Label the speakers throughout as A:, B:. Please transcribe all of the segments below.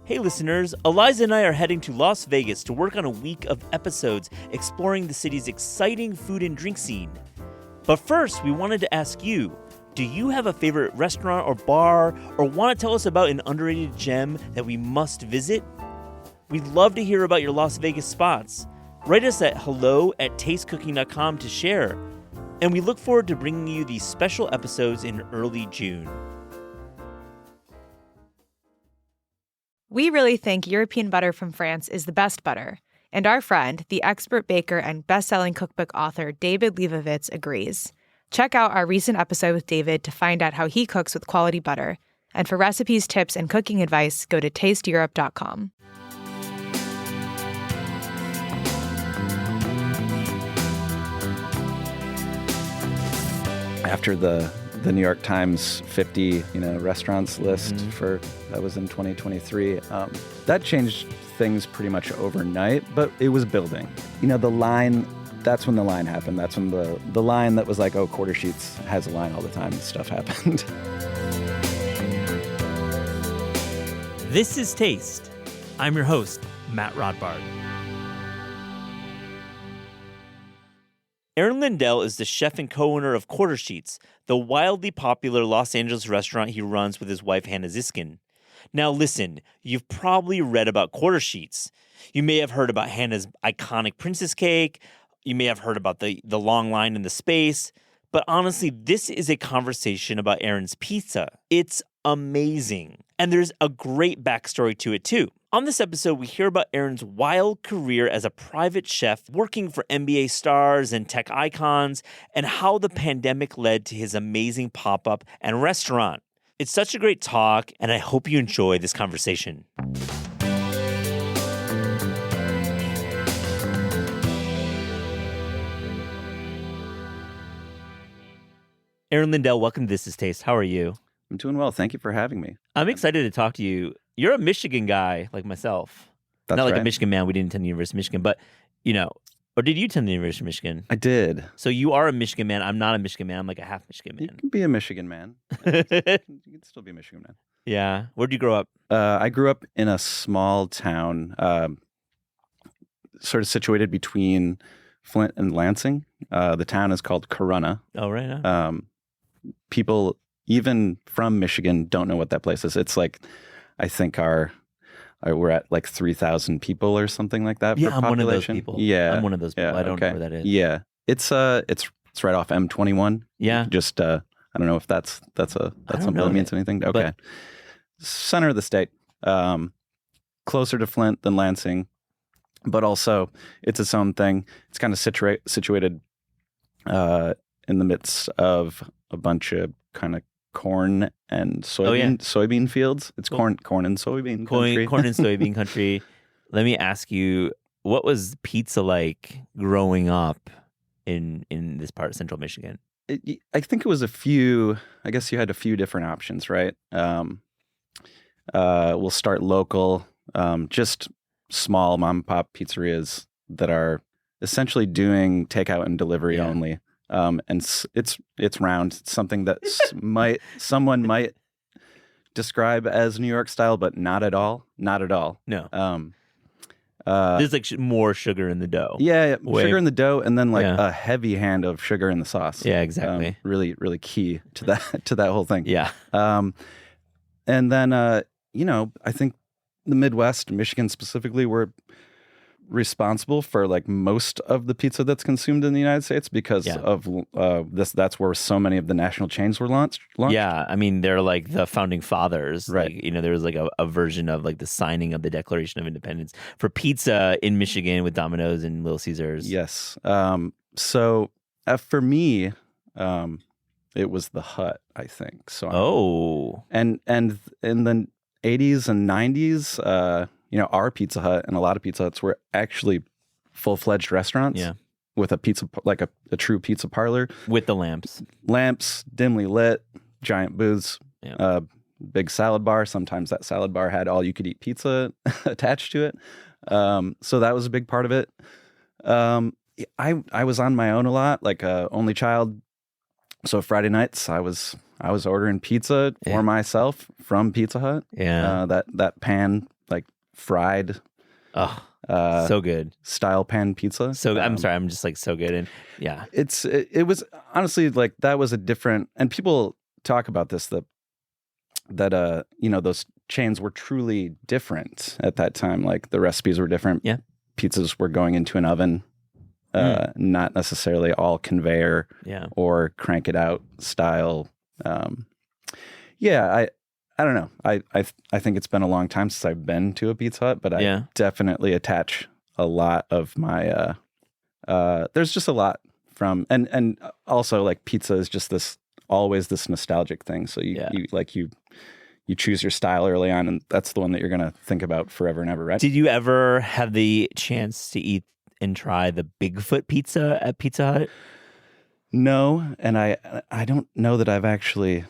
A: Hey listeners, Eliza and I are heading to Las Vegas to work on a week of episodes exploring the city's exciting food and drink scene. But first, we wanted to ask you, do you have a favorite restaurant or bar, or want to tell us about an underrated gem that we must visit? We'd love to hear about your Las Vegas spots. Write us at hello@tastecooking.com to share. And we look forward to bringing you these special episodes in early June.
B: We really think European butter from France is the best butter, and our friend, the expert baker and best-selling cookbook author David Leibovitz, agrees. Check out our recent episode with David to find out how he cooks with quality butter. And for recipes, tips, and cooking advice, go to tasteeurope.com.
C: After the New York Times 50 restaurants list that was in 2023, that changed things pretty much overnight, but it was building. The line, that's when the line happened. That's when the line that was like, oh, Quarter Sheets has a line all the time, stuff happened.
A: This is Taste. I'm your host, Matt Rodbard. Aaron Lindell is the chef and co-owner of Quarter Sheets, the wildly popular Los Angeles restaurant he runs with his wife, Hannah Ziskin. Now listen, you've probably read about Quarter Sheets. You may have heard about Hannah's iconic princess cake. You may have heard about the long line in the space. But honestly, this is a conversation about Aaron's pizza. It's amazing. And there's a great backstory to it too. On this episode, we hear about Aaron's wild career as a private chef working for NBA stars and tech icons, and how the pandemic led to his amazing pop-up and restaurant. It's such a great talk, and I hope you enjoy this conversation. Aaron Lindell, welcome to This Is Taste. How are you?
C: I'm doing well. Thank you for having me.
A: I'm excited to talk to you. You're a Michigan guy like myself.
C: That's
A: Not like
C: right.
A: a Michigan man. We didn't attend the University of Michigan, but, or did you attend the University of Michigan?
C: I did.
A: So you are a Michigan man. I'm not a Michigan man. I'm like a half Michigan
C: You
A: man.
C: can be a Michigan man. You can still be a Michigan man.
A: Yeah. Where'd you grow up?
C: I grew up in a small town, sort of situated between Flint and Lansing. The town is called Corunna.
A: Oh, right. On.
C: People, even from Michigan, don't know what that place is. It's like, I think we're at like 3,000 people or something like that.
A: Yeah,
C: for
A: I'm
C: population.
A: one of those people.
C: Yeah,
A: I'm one of those people.
C: Yeah,
A: I don't know where that is.
C: Yeah, it's right off M21.
A: Yeah.
C: Just I don't know if that's something that means anything. Okay,
A: but...
C: center of the state, closer to Flint than Lansing, but also it's its own thing. It's kind of situated in the midst of a bunch of kind of corn and soybean fields. It's corn and soybean country.
A: Corn and soybean country. Let me ask you, what was pizza like growing up in this part of central Michigan?
C: I think it was I guess you had a few different options, right? We'll start local, just small mom and pop pizzerias that are essentially doing takeout and delivery only. And it's round. It's something that someone might describe as New York style, but not at all. Not at all.
A: No. There's like more sugar in the dough.
C: Yeah, sugar in the dough, and then a heavy hand of sugar in the sauce.
A: Yeah, exactly.
C: Really, really key to that whole thing.
A: Yeah.
C: And then I think the Midwest, Michigan specifically, were responsible for like most of the pizza that's consumed in the United States because of this. That's where so many of the national chains were launched.
A: Yeah, I mean they're like the founding fathers,
C: right?
A: Like, there was like a version of like the signing of the Declaration of Independence for pizza in Michigan with Domino's and Little Caesars.
C: Yes. So for me, it was the Hut, I think. So and in the 80s and 90s. Our Pizza Hut and a lot of Pizza Huts were actually full-fledged restaurants with a pizza, like a true pizza parlor.
A: With the lamps,
C: dimly lit, giant booths, big salad bar. Sometimes that salad bar had all-you-could-eat pizza attached to it. So that was a big part of it. I was on my own a lot, like only child. So Friday nights, I was ordering pizza for myself from Pizza Hut.
A: Yeah,
C: that pan like fried
A: Oh, so good.
C: style pan pizza.
A: So I'm sorry, I'm just like so good. And yeah,
C: it was honestly like that was a different, and people talk about this, that those chains were truly different at that time. Like the recipes were different.
A: Yeah.
C: Pizzas were going into an oven, not necessarily all conveyor or crank it out style. I don't know. I think it's been a long time since I've been to a Pizza Hut, but I definitely attach a lot of my there's just a lot from, and also like pizza is just always this nostalgic thing. So you choose your style early on, and that's the one that you're going to think about forever and ever, right?
A: Did you ever have the chance to eat and try the Bigfoot pizza at Pizza Hut?
C: No, and I don't know that I've actually,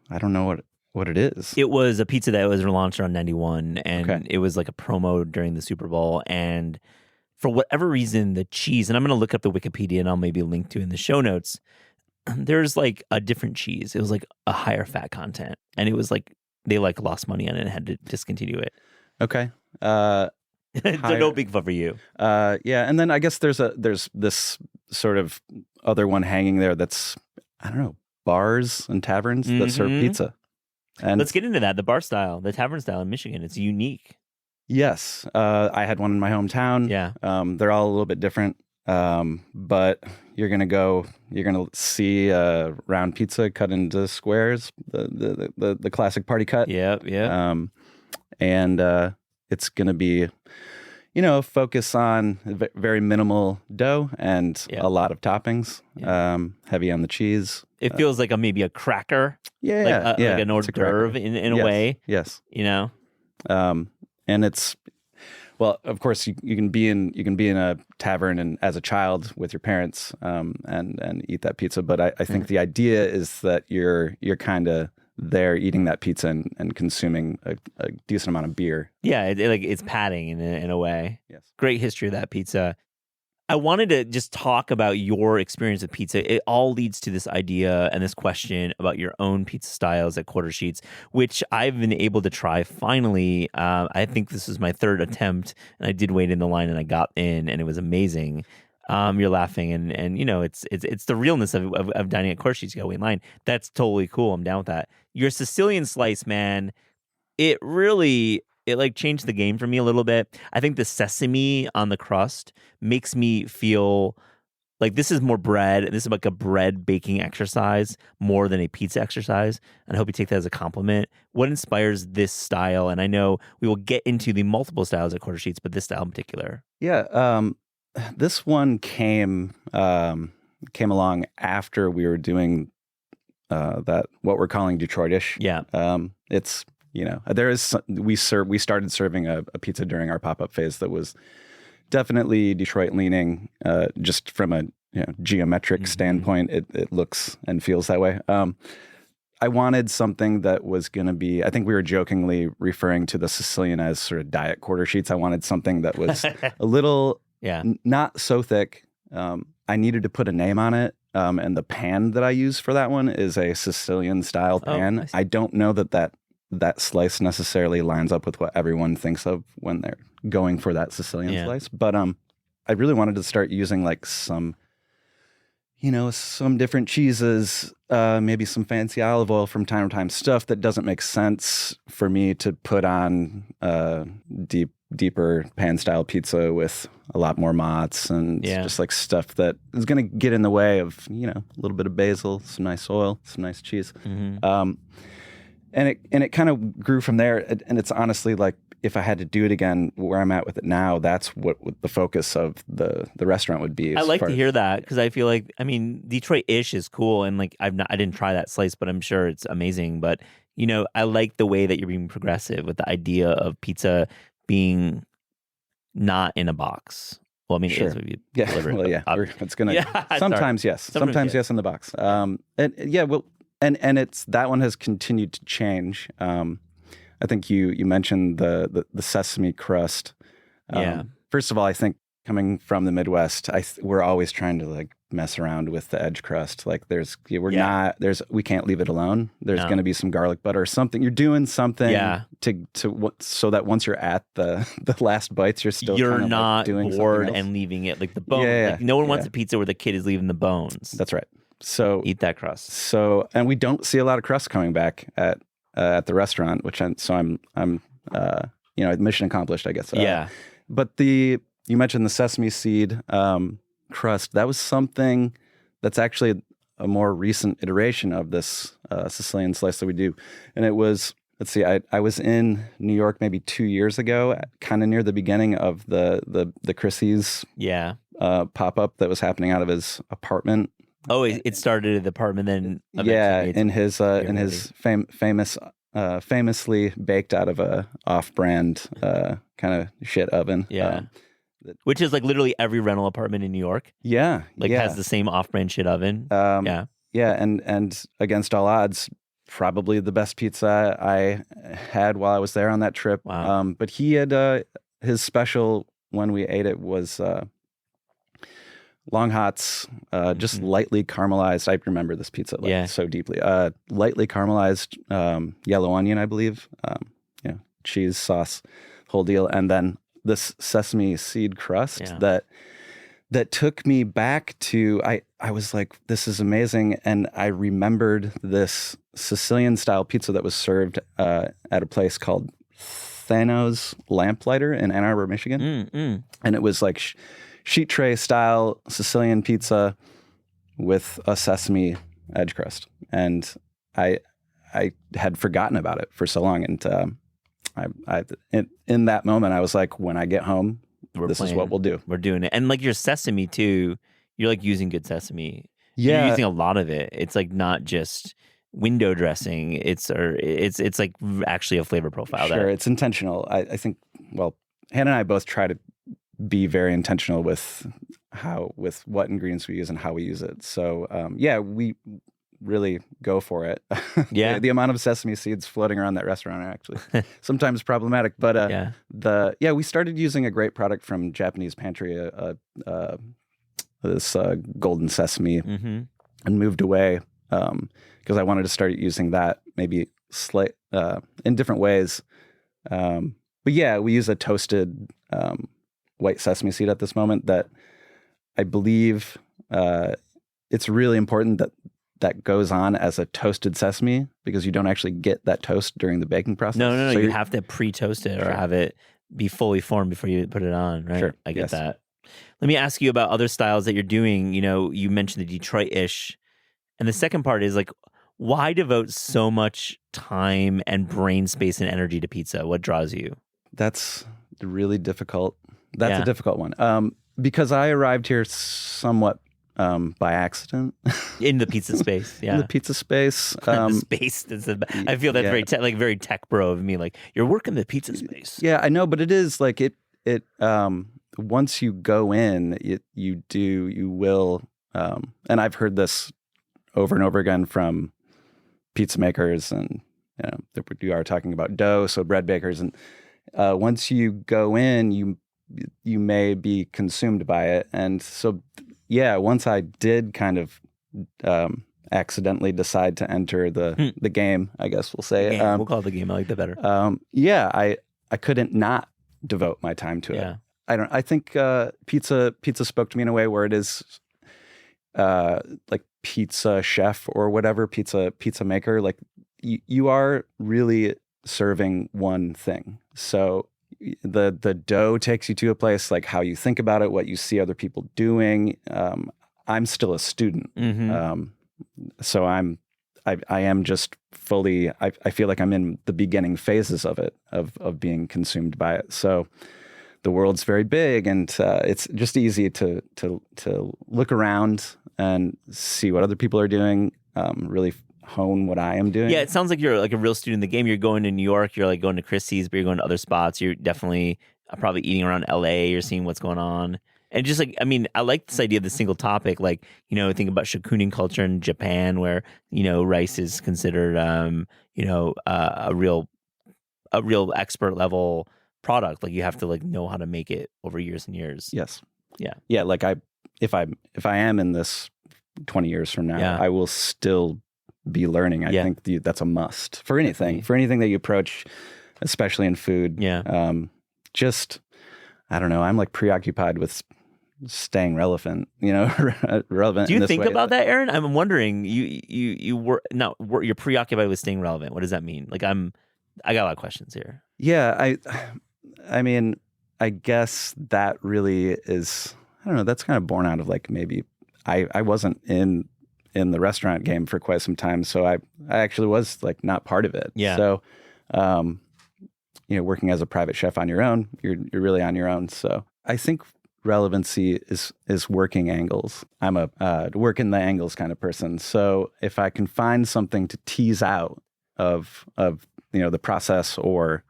C: I don't know what it is.
A: It was a pizza that was launched around 91, and it was like a promo during the Super Bowl, and for whatever reason, the cheese, and I'm going to look up the Wikipedia and I'll maybe link to in the show notes, there's like a different cheese. It was like a higher fat content, and it was like, they like lost money on it and had to discontinue it.
C: Okay.
A: So no Bigfoot for you.
C: Yeah. And then I guess there's this sort of other one hanging there that's, I don't know, bars and taverns that serve pizza. And
A: let's get into that. The bar style, the tavern style in Michigan. It's unique.
C: Yes. I had one in my hometown.
A: Yeah.
C: They're all a little bit different. But you're gonna see a round pizza cut into squares, the classic party cut.
A: Yeah.
C: And it's gonna be, focus on very minimal dough and a lot of toppings. Heavy on the cheese.
A: It feels like maybe a cracker.
C: Yeah,
A: like an hors d'oeuvre in a way.
C: Yes.
A: And
C: it's, well, of course, you can be in a tavern and as a child with your parents and eat that pizza. But I think the idea is that you're kind of there eating that pizza and consuming a decent amount of beer.
A: Yeah, it's padding in a way.
C: Yes,
A: great history of that pizza. I wanted to just talk about your experience with pizza. It all leads to this idea and this question about your own pizza styles at Quarter Sheets, which I've been able to try finally. I think this was my third attempt, and I did wait in the line, and I got in, and it was amazing. You're laughing, and it's the realness of dining at Quarter Sheets. You got to wait in line. That's totally cool. I'm down with that. Your Sicilian slice, man, it changed the game for me a little bit. I think the sesame on the crust makes me feel like this is more bread. This is like a bread baking exercise more than a pizza exercise. And I hope you take that as a compliment. What inspires this style? And I know we will get into the multiple styles at Quarter Sheets, but this style in particular.
C: Yeah. This one came along after we were doing that, what we're calling Detroitish.
A: Yeah.
C: It's, we started serving a pizza during our pop-up phase that was definitely Detroit leaning, just from a geometric standpoint. It looks and feels that way. I wanted something that was going to be, I think we were jokingly referring to the Sicilian as sort of diet Quarter Sheets. I wanted something that was a little, not so thick. I needed to put a name on it. And the pan that I use for that one is a Sicilian style pan. I don't know that slice necessarily lines up with what everyone thinks of when they're going for that Sicilian slice. But I really wanted to start using like some different cheeses, maybe some fancy olive oil from time to time, stuff that doesn't make sense for me to put on deeper pan style pizza with a lot more mozz and just like stuff that is going to get in the way of, a little bit of basil, some nice oil, some nice cheese. And it kind of grew from there. And it's honestly like, if I had to do it again, where I'm at with it now, that's what the focus of the restaurant would be.
A: I like to hear that, because I feel like, Detroit-ish is cool, and like I didn't try that slice, but I'm sure it's amazing. But I like the way that you're being progressive with the idea of pizza being not in a box. Well,
C: sure.
A: It is if you
C: deliver it. Well, yeah, it's gonna sometimes yes, sometimes yes in the box. And it's that one has continued to change. I think you mentioned the sesame crust. First of all, I think coming from the Midwest, we're always trying to like mess around with the edge crust. Like we can't leave it alone. There's going to be some garlic butter or something. You're doing something so that once you're at the last bites, you're
A: not
C: doing
A: bored and leaving it like the bone.
C: Yeah,
A: like no one wants a pizza where the kid is leaving the bones.
C: That's right. So
A: eat that crust.
C: So, and we don't see a lot of crust coming back at the restaurant, I'm mission accomplished, I guess. But you mentioned the sesame seed crust. That was something that's actually a more recent iteration of this Sicilian slice that we do. And it was, let's see, I was in New York maybe 2 years ago, kind of near the beginning of the Chrissy's pop-up that was happening out of his apartment.
A: Oh, it started at the apartment, then
C: in his famously baked out of a off-brand kind of shit oven.
A: Which is like literally every rental apartment in New York. Has the same off-brand shit oven.
C: And against all odds, probably the best pizza I had while I was there on that trip.
A: Wow.
C: But he had his special when we ate it was long hots, just lightly caramelized. I remember this pizza so deeply. Lightly caramelized yellow onion, I believe. Cheese, sauce, whole deal, and then this sesame seed crust that took me back to I was like, this is amazing, and I remembered this Sicilian style pizza that was served at a place called Thanos Lamplighter in Ann Arbor, Michigan, and it was like sheet tray style Sicilian pizza with a sesame edge crust, and I had forgotten about it for so long, and in that moment I was like, when I get home, this is what we'll do.
A: We're doing it, and like your sesame too. You're like using good sesame.
C: Yeah,
A: you're using a lot of it. It's like not just window dressing. It's like actually a flavor profile.
C: Sure, it's intentional. I think. Well, Hannah and I both try to be very intentional with what ingredients we use and how we use it. So we really go for it. The amount of sesame seeds floating around that restaurant are actually sometimes problematic. But we started using a great product from Japanese pantry, this golden sesame, and moved away because I wanted to start using that maybe in different ways. But we use a toasted white sesame seed at this moment that I believe it's really important that goes on as a toasted sesame because you don't actually get that toast during the baking process.
A: No. So you have to pre-toast it or have it be fully formed before you put it on, right?
C: Sure.
A: I get that. Let me ask you about other styles that you're doing. You mentioned the Detroit-ish. And the second part is like, why devote so much time and brain space and energy to pizza? What draws you?
C: That's really difficult. That's a difficult one. Because I arrived here somewhat by accident.
A: In the pizza space,
C: In the pizza space.
A: Space. I feel that's very tech bro of me. Like, you're working the pizza space.
C: Yeah, I know, but it is like it once you go in, you will, and I've heard this over and over again from pizza makers, and we are talking about dough, so bread bakers, and once you go in, you may be consumed by it, and so once I did kind of accidentally decide to enter the game, I guess we'll say.
A: We'll call it the game. I like that better.
C: I couldn't not devote my time to it. I think pizza spoke to me in a way where it is like pizza chef or whatever, pizza maker. Like you are really serving one thing. So the dough takes you to a place, like how you think about it, what you see other people doing. I'm still a student. So I am just fully, I feel like I'm in the beginning phases of it, of being consumed by it. So the world's very big, and it's just easy to look around and see what other people are doing, really hone what I am doing.
A: Yeah, it sounds like you're like a real student in the game. You're going to New York, you're like going to Christie's, but you're going to other spots. You're definitely probably eating around LA, you're seeing what's going on. And just like, I mean, I like this idea of the single topic, like, think about shokunin culture in Japan where, rice is considered, a real expert level product. Like you have to like know how to make it over years and years.
C: Yes. yeah, like if I am in this 20 years from now, I will still be learning. I think that's a must for anything.
A: Definitely.
C: For anything that you approach, especially in food.
A: Yeah.
C: Just, I don't know. I'm like preoccupied with staying relevant, relevant.
A: Do you
C: in this
A: think
C: way.
A: about that, Aaron? I'm wondering. You're preoccupied with staying relevant. What does that mean? Like I got a lot of questions here.
C: Yeah, I mean, I guess that really is. I don't know. That's kind of born out of like maybe I wasn't in the restaurant game for quite some time, so I actually was like not part of it.
A: Yeah.
C: So, working as a private chef on your own, you're really on your own. So I think relevancy is working angles. I'm a working the angles kind of person. So if I can find something to tease out of the process or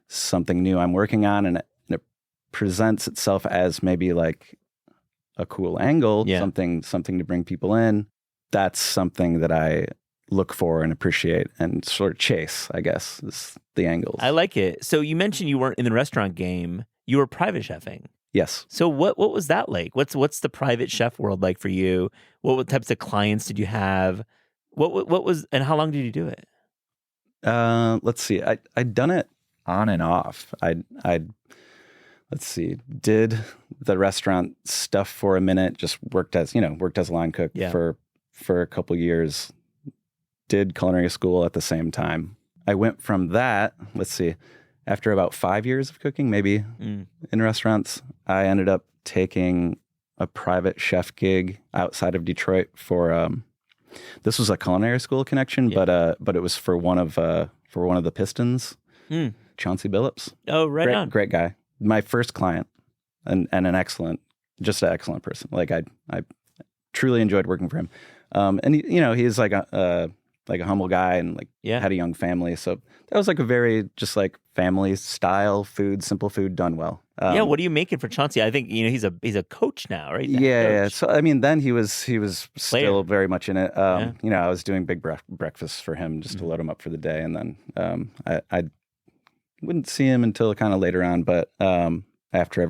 C: something new I'm working on, and it presents itself as maybe like a cool angle, something to bring people in, that's something that I look for and appreciate and sort of chase, I guess, is the angles.
A: I like it. So you mentioned you weren't in the restaurant game. You were private chefing.
C: Yes.
A: So what was that like? What's the private chef world like for you? What types of clients did you have? What was, and how long did you do it?
C: Let's see. I'd done it on and off. I'd let's see, did the restaurant stuff for a minute, just worked as a line cook for a couple years, did culinary school at the same time. I went from that, let's see, after about 5 years of cooking, maybe in restaurants, I ended up taking a private chef gig outside of Detroit for, this was a culinary school connection, but it was for one of the Pistons, Chauncey Billups.
A: Oh, right.
C: Great guy. My first client, and an excellent person. Like I truly enjoyed working for him. And he's like a humble guy and had a young family. So that was like a very just like family style food, simple food done well.
A: What are you making for Chauncey? I think he's a coach now, right?
C: Yeah. So I mean, then he was still very much in it. I was doing big breakfasts for him just to load him up for the day, and then I wouldn't see him until kind of later on, but after after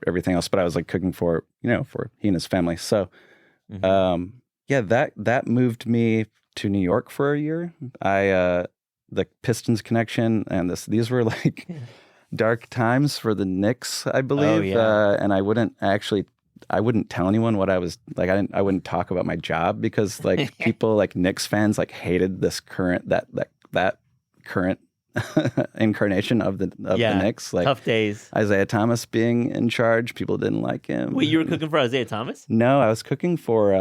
C: everything else. But I was like cooking for he and his family. So that moved me to New York for a year. The Pistons connection and these were like dark times for the Knicks, I believe. And I wouldn't tell anyone what I was like. I wouldn't talk about my job because like people like Knicks fans like hated this current current incarnation of the Knicks. Like
A: tough days.
C: Isaiah Thomas being in charge, people didn't like him.
A: Wait, you were cooking for Isaiah Thomas?
C: No, I was cooking for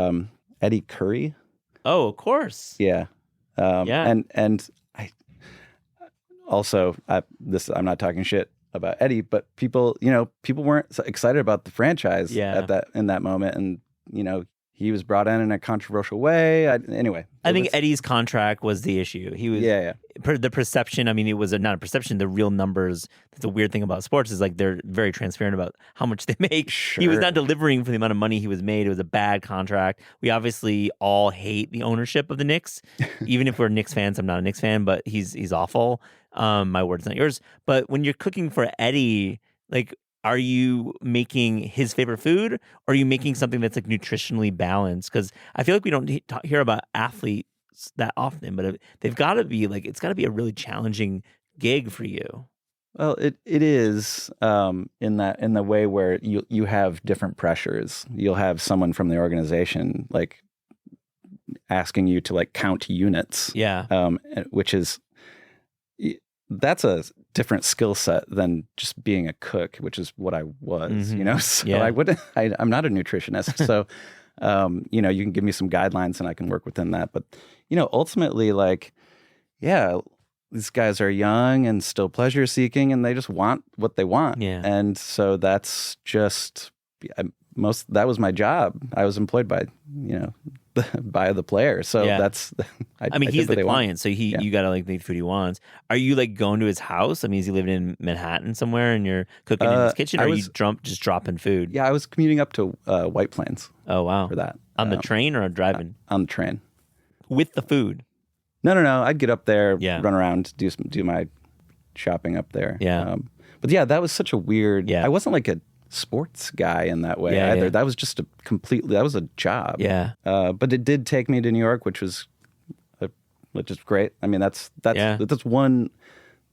C: Eddie Curry.
A: Oh, of course.
C: Yeah. And I also I'm not talking shit about Eddie, but people weren't so excited about the franchise in that moment, and he was brought in a controversial way.
A: I think Eddie's contract was the issue. He was the perception. I mean, it was not a perception. The real numbers. The weird thing about sports is like they're very transparent about how much they make.
C: Sure.
A: He was not delivering for the amount of money he was made. It was a bad contract. We obviously all hate the ownership of the Knicks. Even if we're Knicks fans, I'm not a Knicks fan, but he's awful. My word's not yours. But when you're cooking for Eddie, like, are you making his favorite food, or are you making something that's like nutritionally balanced? Because I feel like we don't hear about athletes that often, but they've got to be like, it's got to be a really challenging gig for you.
C: Well, it is in the way where you have different pressures. You'll have someone from the organization like asking you to like count units, which is that's a different skill set than just being a cook, which is what I was, So I'm not a nutritionist. So, you can give me some guidelines and I can work within that. But, ultimately these guys are young and still pleasure seeking and they just want what they want.
A: Yeah.
C: And so that's just that was my job. I was employed by, by the player. So that's,
A: he's the client. So you got to like make the food he wants. Are you like going to his house? I mean, is he living in Manhattan somewhere and you're cooking in his kitchen, or are you just dropping food?
C: Yeah, I was commuting up to White Plains.
A: Oh, wow.
C: For that.
A: On the train or driving?
C: On the train.
A: With the food?
C: No. I'd get up there, run around, do my shopping up there.
A: Yeah.
C: But that was such a weird, I wasn't like sports guy in that way either. That was just that was a job.
A: Yeah.
C: But it did take me to New York, which is great. I mean, that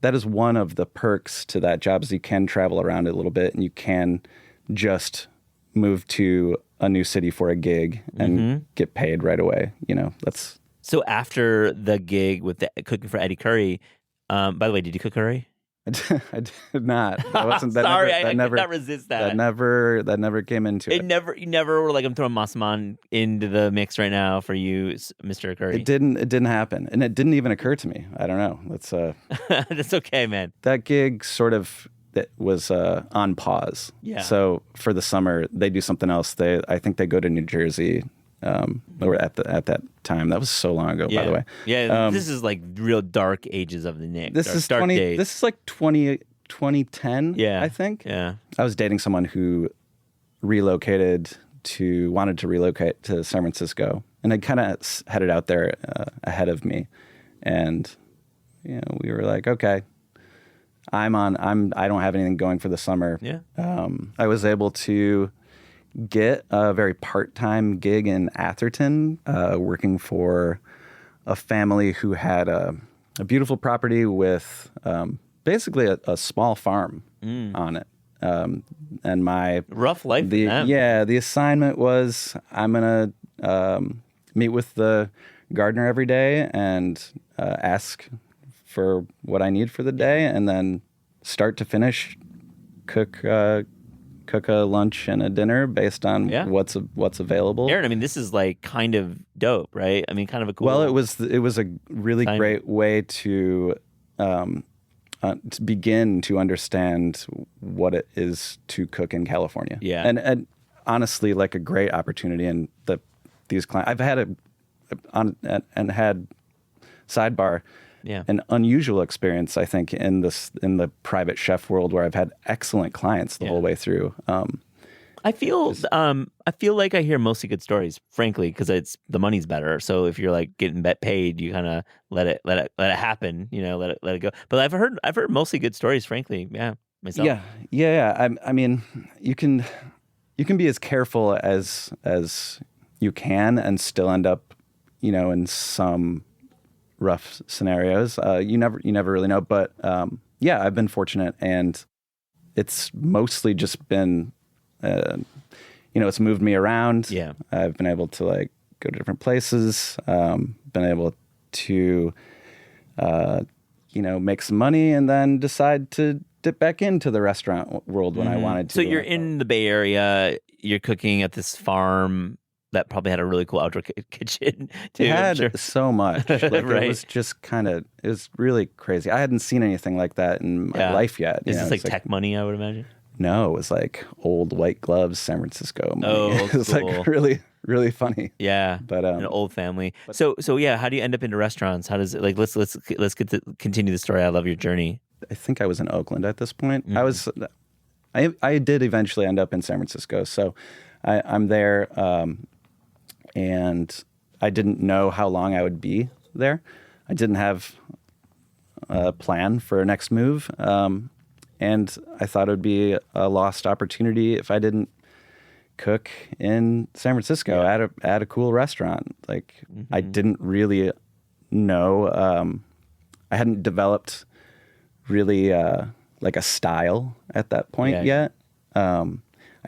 C: is one of the perks to that job, is you can travel around a little bit and you can just move to a new city for a gig and get paid right away. That's.
A: So after the gig with the cooking for Eddie Curry, by the way, did you cook curry?
C: I did not. That wasn't.
A: Sorry, I could not resist that.
C: That never came into it.
A: You never were like, I'm throwing Massaman into the mix right now for you, Mr. Curry.
C: It didn't happen, and it didn't even occur to me. I don't know. That's
A: that's okay, man.
C: That gig sort of was on pause.
A: Yeah.
C: So for the summer, they do something else. I think they go to New Jersey. Or at that time, that was so long ago, by the way.
A: Yeah, this is like real dark ages of the Knicks.
C: This is like 2010.
A: Yeah,
C: I think.
A: Yeah,
C: I was dating someone who wanted to relocate to San Francisco, and had kind of headed out there ahead of me, and we were like, okay, I don't have anything going for the summer.
A: Yeah,
C: I was able to get a very part-time gig in Atherton, working for a family who had a beautiful property with basically a small farm on it. And my
A: rough life.
C: The assignment was, I'm gonna meet with the gardener every day and ask for what I need for the day, and then start to finish cook a lunch and a dinner based on what's available.
A: Aaron, I mean, this is like kind of dope, right? I mean, kind of a cool.
C: Well, it was a really great way to begin to understand what it is to cook in California.
A: Yeah,
C: and honestly, like a great opportunity. And these clients, I've had had sidebar.
A: Yeah.
C: An unusual experience, I think, in the private chef world, where I've had excellent clients the whole way through.
A: I feel like I hear mostly good stories, frankly, because the money's better. So if you're like getting paid, you kind of let it happen, let it go. But I've heard mostly good stories, frankly. Yeah, myself.
C: Yeah. I mean, you can be as careful as you can and still end up, in some rough scenarios. You never really know, but I've been fortunate, and it's mostly just been it's moved me around.
A: Yeah,
C: I've been able to like go to different places, been able to make some money, and then decide to dip back into the restaurant world when I wanted to.
A: So you're in the Bay Area, you're cooking at this farm that probably had a really cool outdoor kitchen too.
C: It had so much. Like,
A: right.
C: It was just it was really crazy. I hadn't seen anything like that in my life yet.
A: Is this like tech money, I would imagine?
C: No, it was like old white gloves, San Francisco money.
A: Oh,
C: it was
A: cool.
C: like really, really funny.
A: Yeah,
C: but
A: an old family. So yeah, how do you end up into restaurants? How does it, like, let's get to continue the story. I love your journey.
C: I think I was in Oakland at this point. I did eventually end up in San Francisco. So I'm there. And I didn't know how long I would be there. I didn't have a plan for a next move. And I thought it would be a lost opportunity if I didn't cook in San Francisco at a cool restaurant. Like, I didn't really know. I hadn't developed really like a style at that point yet. I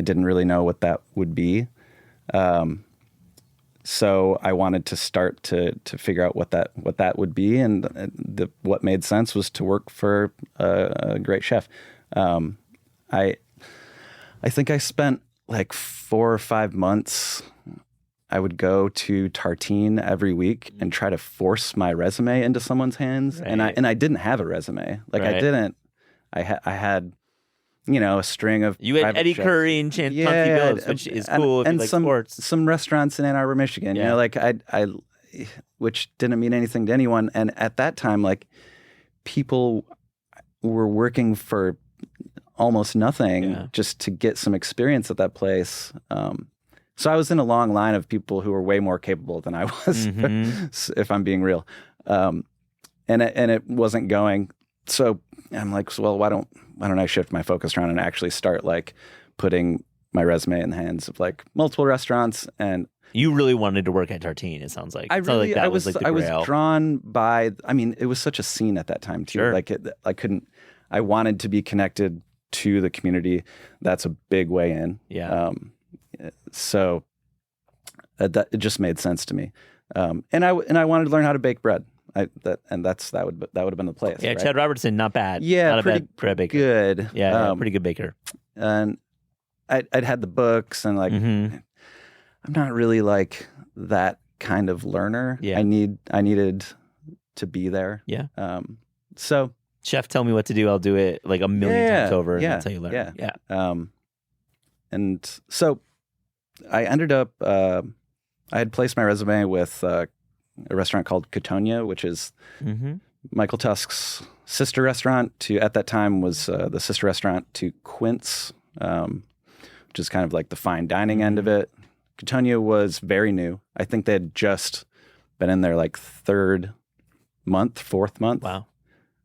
C: didn't really know what that would be. So I wanted to start to figure out what that would be, and what made sense was to work for a great chef. I think I spent like 4 or 5 months. I would go to Tartine every week and try to force my resume into someone's hands, and I didn't have a resume. Like, I didn't. I had. A string of
A: you had Eddie
C: chefs.
A: Curry and Chauncey Billups, which is cool.
C: And
A: if you like
C: some
A: sports.
C: Some restaurants in Ann Arbor, Michigan.
A: Yeah.
C: Like I, which didn't mean anything to anyone. And at that time, like, people were working for almost nothing just to get some experience at that place. So I was in a long line of people who were way more capable than I was, if I'm being real. And it wasn't going. So I'm like, well, why don't I shift my focus around and actually start like putting my resume in the hands of like multiple restaurants. And
A: you really wanted to work at Tartine, it sounds like.
C: I was
A: grail.
C: drawn by, I mean, it was such a scene at that time too.
A: Sure.
C: Like I wanted to be connected to the community. That's a big way in.
A: Yeah.
C: So that it just made sense to me. And I wanted to learn how to bake bread. That would have been the place.
A: Yeah,
C: right?
A: Chad Robertson, not bad.
C: Yeah,
A: not a bad baker.
C: good.
A: Yeah, pretty good baker.
C: And I'd had the books and like I'm not really like that kind of learner.
A: Yeah.
C: I needed to be there.
A: Yeah.
C: So
A: chef, tell me what to do. I'll do it like a million times over. And that's how you learn.
C: Yeah. And so I ended up. I had placed my resume with a restaurant called Cotonia, which is Michael Tusk's sister restaurant at that time was the sister restaurant to Quince, which is kind of like the fine dining end of it. Cotonia was very new. I think they had just been in their like fourth month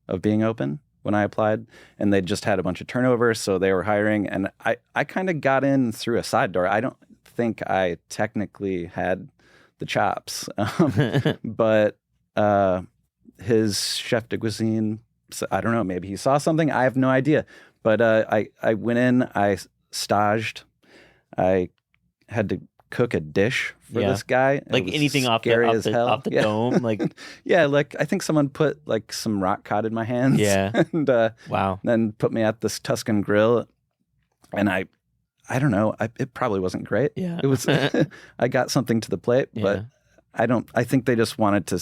C: of being open when I applied, and they just had a bunch of turnover, so they were hiring, and I kind of got in through a side door. I don't think I technically had the chops, but his chef de cuisine, I don't know, maybe he saw something. I have no idea, but I went in, I staged, I had to cook a dish for this guy.
A: Like anything off the dome, like
C: like I think someone put like some rock cod in my hands, and
A: wow,
C: then put me at this Tuscan grill, and I don't know, it probably wasn't great.
A: Yeah,
C: it was. I got something to the plate, but I think they just wanted to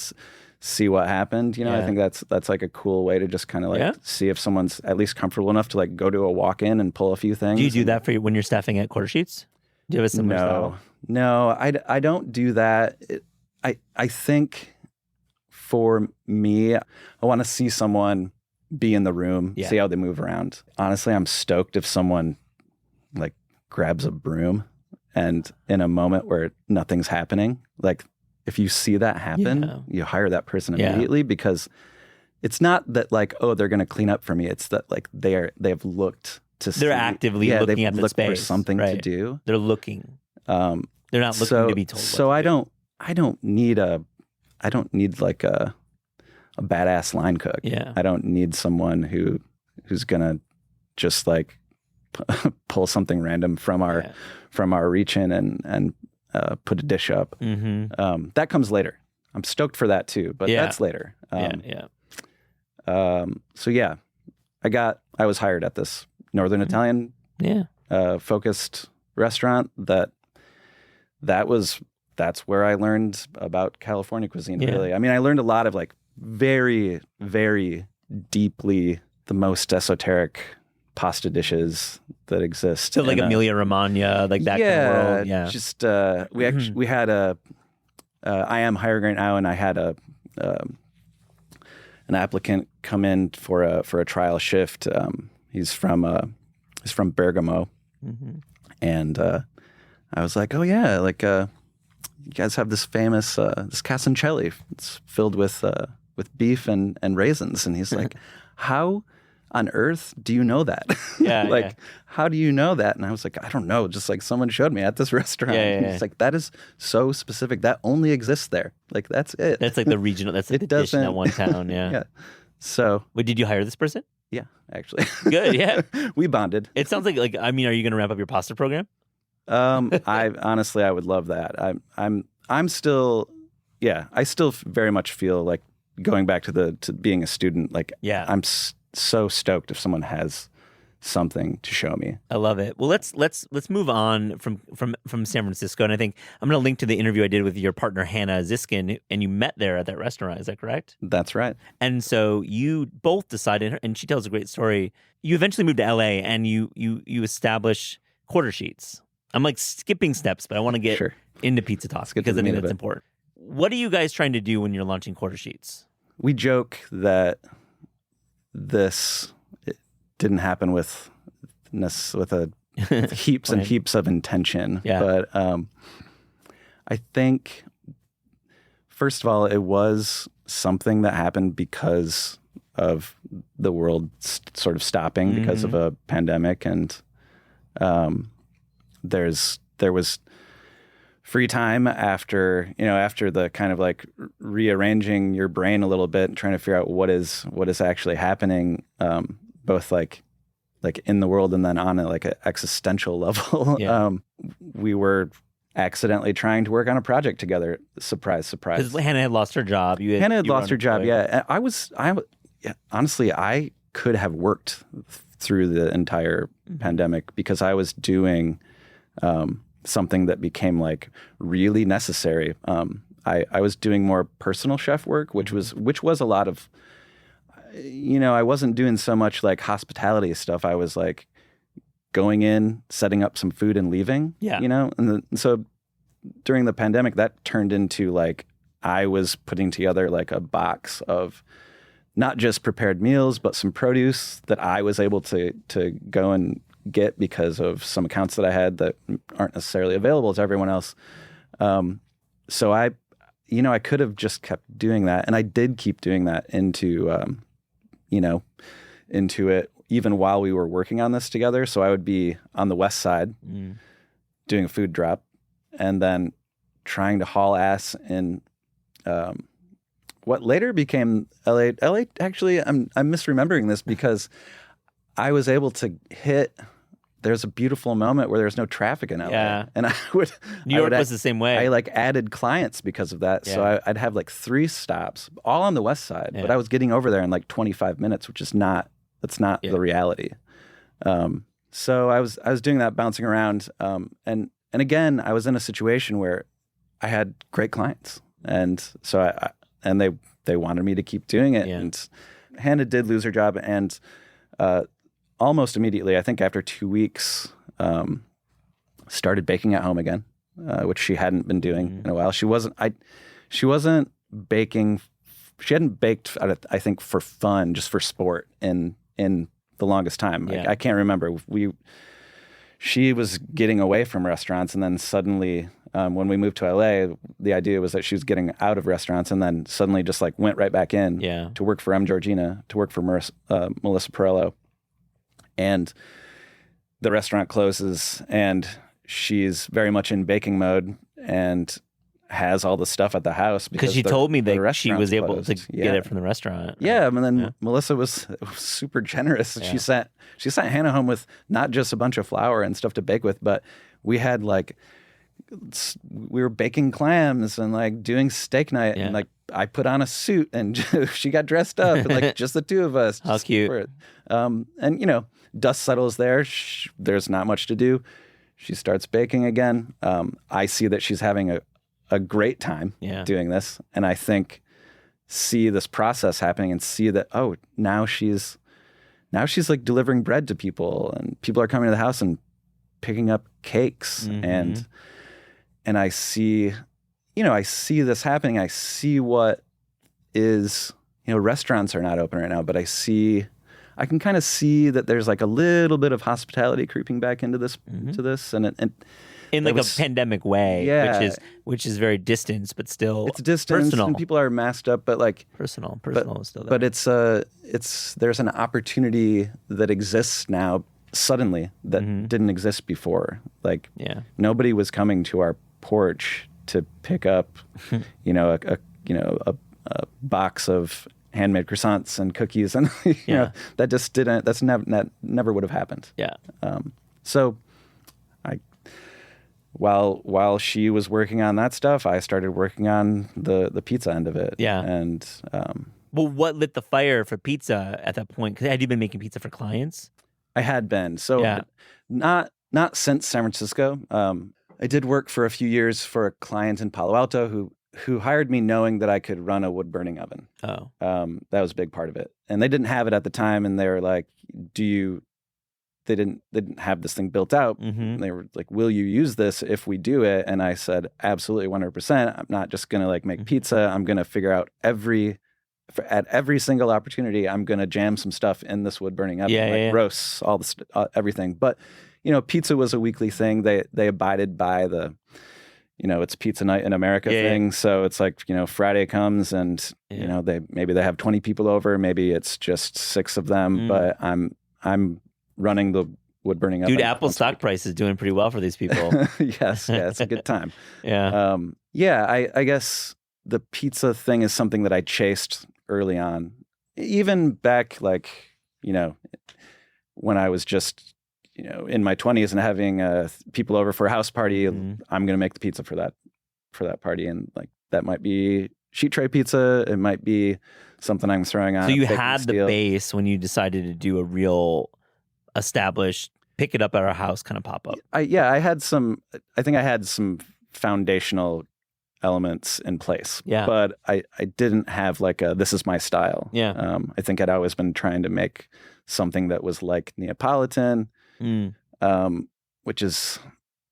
C: see what happened. You know, I think that's like a cool way to just kind of like see if someone's at least comfortable enough to like go to a walk-in and pull a few things.
A: Do you do that when you're staffing at Quarter Sheets? Do you have a similar style?
C: No, I don't do that. I think for me, I want to see someone be in the room, see how they move around. Honestly, I'm stoked if someone like grabs a broom and in a moment where nothing's happening, like if you see that happen, you hire that person immediately because it's not that like, oh, they're going to clean up for me. It's that like they've looked to see.
A: They're actively looking at the space.
C: For something to do.
A: They're looking. They're not looking to be told.
C: So I don't need like a badass line cook.
A: Yeah.
C: I don't need someone who's gonna just like pull something random from our reach in and put a dish up. That comes later. I'm stoked for that too, but that's later. So yeah, I was hired at this Northern Italian focused restaurant that's where I learned about California cuisine, really. I mean, I learned a lot of like very, very deeply the most esoteric pasta dishes that exist.
A: So like Emilia Romagna, like that kind of world. Yeah.
C: Just we had I am hiring right now, and I had an applicant come in for a trial shift. He's from Bergamo, and I was like, oh yeah, like you guys have this famous this casoncelli. It's filled with beef and raisins, and he's like, how on earth do you know that? How do you know that? And I was like, I don't know, just like someone showed me at this restaurant. It's like, that is so specific. That only exists there. Like, that's it.
A: That's like the regional. That's like the dish in that one town. Yeah.
C: So,
A: wait, did you hire this person?
C: Yeah, actually.
A: Good. Yeah,
C: we bonded.
A: It sounds like I mean, are you going to ramp up your pasta program?
C: I honestly, I would love that. I'm still, I still very much feel like going back to being a student. Like, I'm so stoked if someone has something to show me.
A: I love it. Well, let's move on from San Francisco, and I think I'm going to link to the interview I did with your partner Hannah Ziskin, and you met there at that restaurant. Is that correct?
C: That's right.
A: And so you both decided, and she tells a great story. You eventually moved to LA, and you establish Quarter Sheets. I'm like skipping steps, but I want to get into pizza talk because I think that's important. What are you guys trying to do when you're launching Quarter Sheets?
C: We joke that it didn't happen with heaps and heaps of intention. But I think, first of all, it was something that happened because of the world sort of stopping because of a pandemic, and There was free time after the kind of like rearranging your brain a little bit and trying to figure out what is actually happening, both like in the world and then on a like an existential level.
A: Yeah.
C: We were accidentally trying to work on a project together. Surprise, surprise.
A: Because Hannah had lost her job.
C: Hannah had lost her job. Yeah. Honestly, I could have worked through the entire pandemic because I was doing something that became like really necessary. I was doing more personal chef work, which was a lot of, I wasn't doing so much like hospitality stuff. I was like going in, setting up some food and leaving, and so during the pandemic that turned into like, I was putting together like a box of not just prepared meals, but some produce that I was able to go and get because of some accounts that I had that aren't necessarily available to everyone else. So I could have just kept doing that. And I did keep doing that into it even while we were working on this together. So I would be on the West Side doing a food drop and then trying to haul ass in what later became LA. Actually, I'm misremembering this because I was able to hit. There's a beautiful moment where there's no traffic in LA, and I would.
A: New York was the same way.
C: I like added clients because of that, so I'd have like 3 stops, all on the West Side, but I was getting over there in like 25 minutes, which is not. That's not the reality. So I was doing that, bouncing around, and again, I was in a situation where I had great clients, and so and they wanted me to keep doing it. Yeah. And Hannah did lose her job, and almost immediately, I think after 2 weeks, started baking at home again, which she hadn't been doing in a while. She wasn't baking. She hadn't baked, I think, for fun, just for sport in the longest time. Yeah. I can't remember. She was getting away from restaurants, and then suddenly, when we moved to LA, the idea was that she was getting out of restaurants, and then suddenly just like went right back in to work for M. Georgina, to work for Melissa Perello. And the restaurant closes, and she's very much in baking mode and has all the stuff at the house because
A: she told me that she was able to get it from the restaurant.
C: Yeah, and then Melissa was super generous. Yeah. She sent Hannah home with not just a bunch of flour and stuff to bake with, but we had like, we were baking clams and like doing steak night, and like I put on a suit and she got dressed up, and like just the two of us.
A: How cute.
C: And dust settles there. There's not much to do. She starts baking again. I see that she's having a great time doing this, and I think see this process happening and see that now she's like delivering bread to people, and people are coming to the house and picking up cakes, and I see this happening. I see what is, restaurants are not open right now, but I can kind of see that there's like a little bit of hospitality creeping back into this, to this, and
A: in like a pandemic way, which is very distant, but still
C: it's distant, personal. And people are masked up, but like
A: personal is still there.
C: But there's an opportunity that exists now suddenly that didn't exist before. Like nobody was coming to our porch to pick up, a box of handmade croissants and cookies, and that just didn't. That never would have happened.
A: Yeah.
C: So, while she was working on that stuff, I started working on the pizza end of it.
A: Yeah.
C: And
A: well, what lit the fire for pizza at that point? Because had you been making pizza for clients?
C: I had been. So not since San Francisco. I did work for a few years for a client in Palo Alto who hired me knowing that I could run a wood burning oven.
A: Oh.
C: That was a big part of it. And they didn't have it at the time, and they were like, they didn't have this thing built out. They were like, will you use this if we do it? And I said, absolutely, 100%. I'm not just going to like make pizza. I'm going to figure out at every single opportunity, I'm going to jam some stuff in this wood burning oven, roasts, all the everything. But, pizza was a weekly thing. They abided by the, it's pizza night in America thing. So it's like, Friday comes and, they have 20 people over. Maybe it's just 6 of them, but I'm running the wood-burning
A: Dude,
C: oven.
A: Apple stock price is doing pretty well for these people.
C: Yes, yeah, it's a good time.
A: Yeah.
C: I guess the pizza thing is something that I chased early on. Even back, like, when I was just, in my 20s and having people over for a house party, I'm going to make the pizza for that party. And like, that might be sheet tray pizza. It might be something I'm throwing on.
A: So you had the base when you decided to do a real established, pick it up at our house kind of pop-up.
C: I think I had some foundational elements in place.
A: Yeah.
C: But I didn't have like this is my style.
A: Yeah.
C: I think I'd always been trying to make something that was like Neapolitan, which is,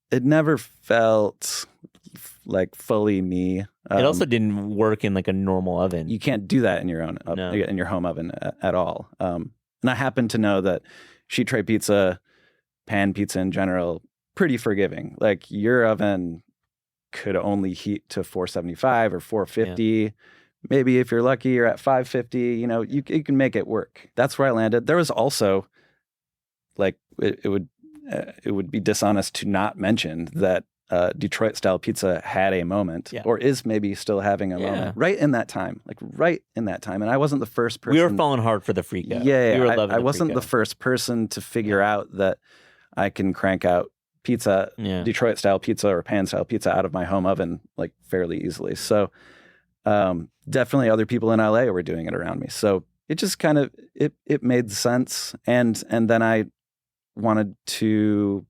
C: it never felt like fully me.
A: It also didn't work in like a normal oven.
C: You can't do that in your own in your home oven at all. And I happen to know that sheet tray pizza, pan pizza in general, pretty forgiving. Like your oven could only heat to 475 or 450. Yeah. Maybe if you're lucky, you're at 550. You can make it work. That's where I landed. There was also, like, it would be dishonest to not mention that Detroit style pizza had a moment, or is maybe still having a moment right in that time. And I wasn't the first person.
A: We were falling hard for the Frico.
C: Yeah,
A: we were loving
C: I wasn't the first person to figure out that I can crank out pizza, Detroit style pizza or pan style pizza out of my home oven like fairly easily. So definitely other people in LA were doing it around me. So it just kind of, it made sense. And then I wanted to,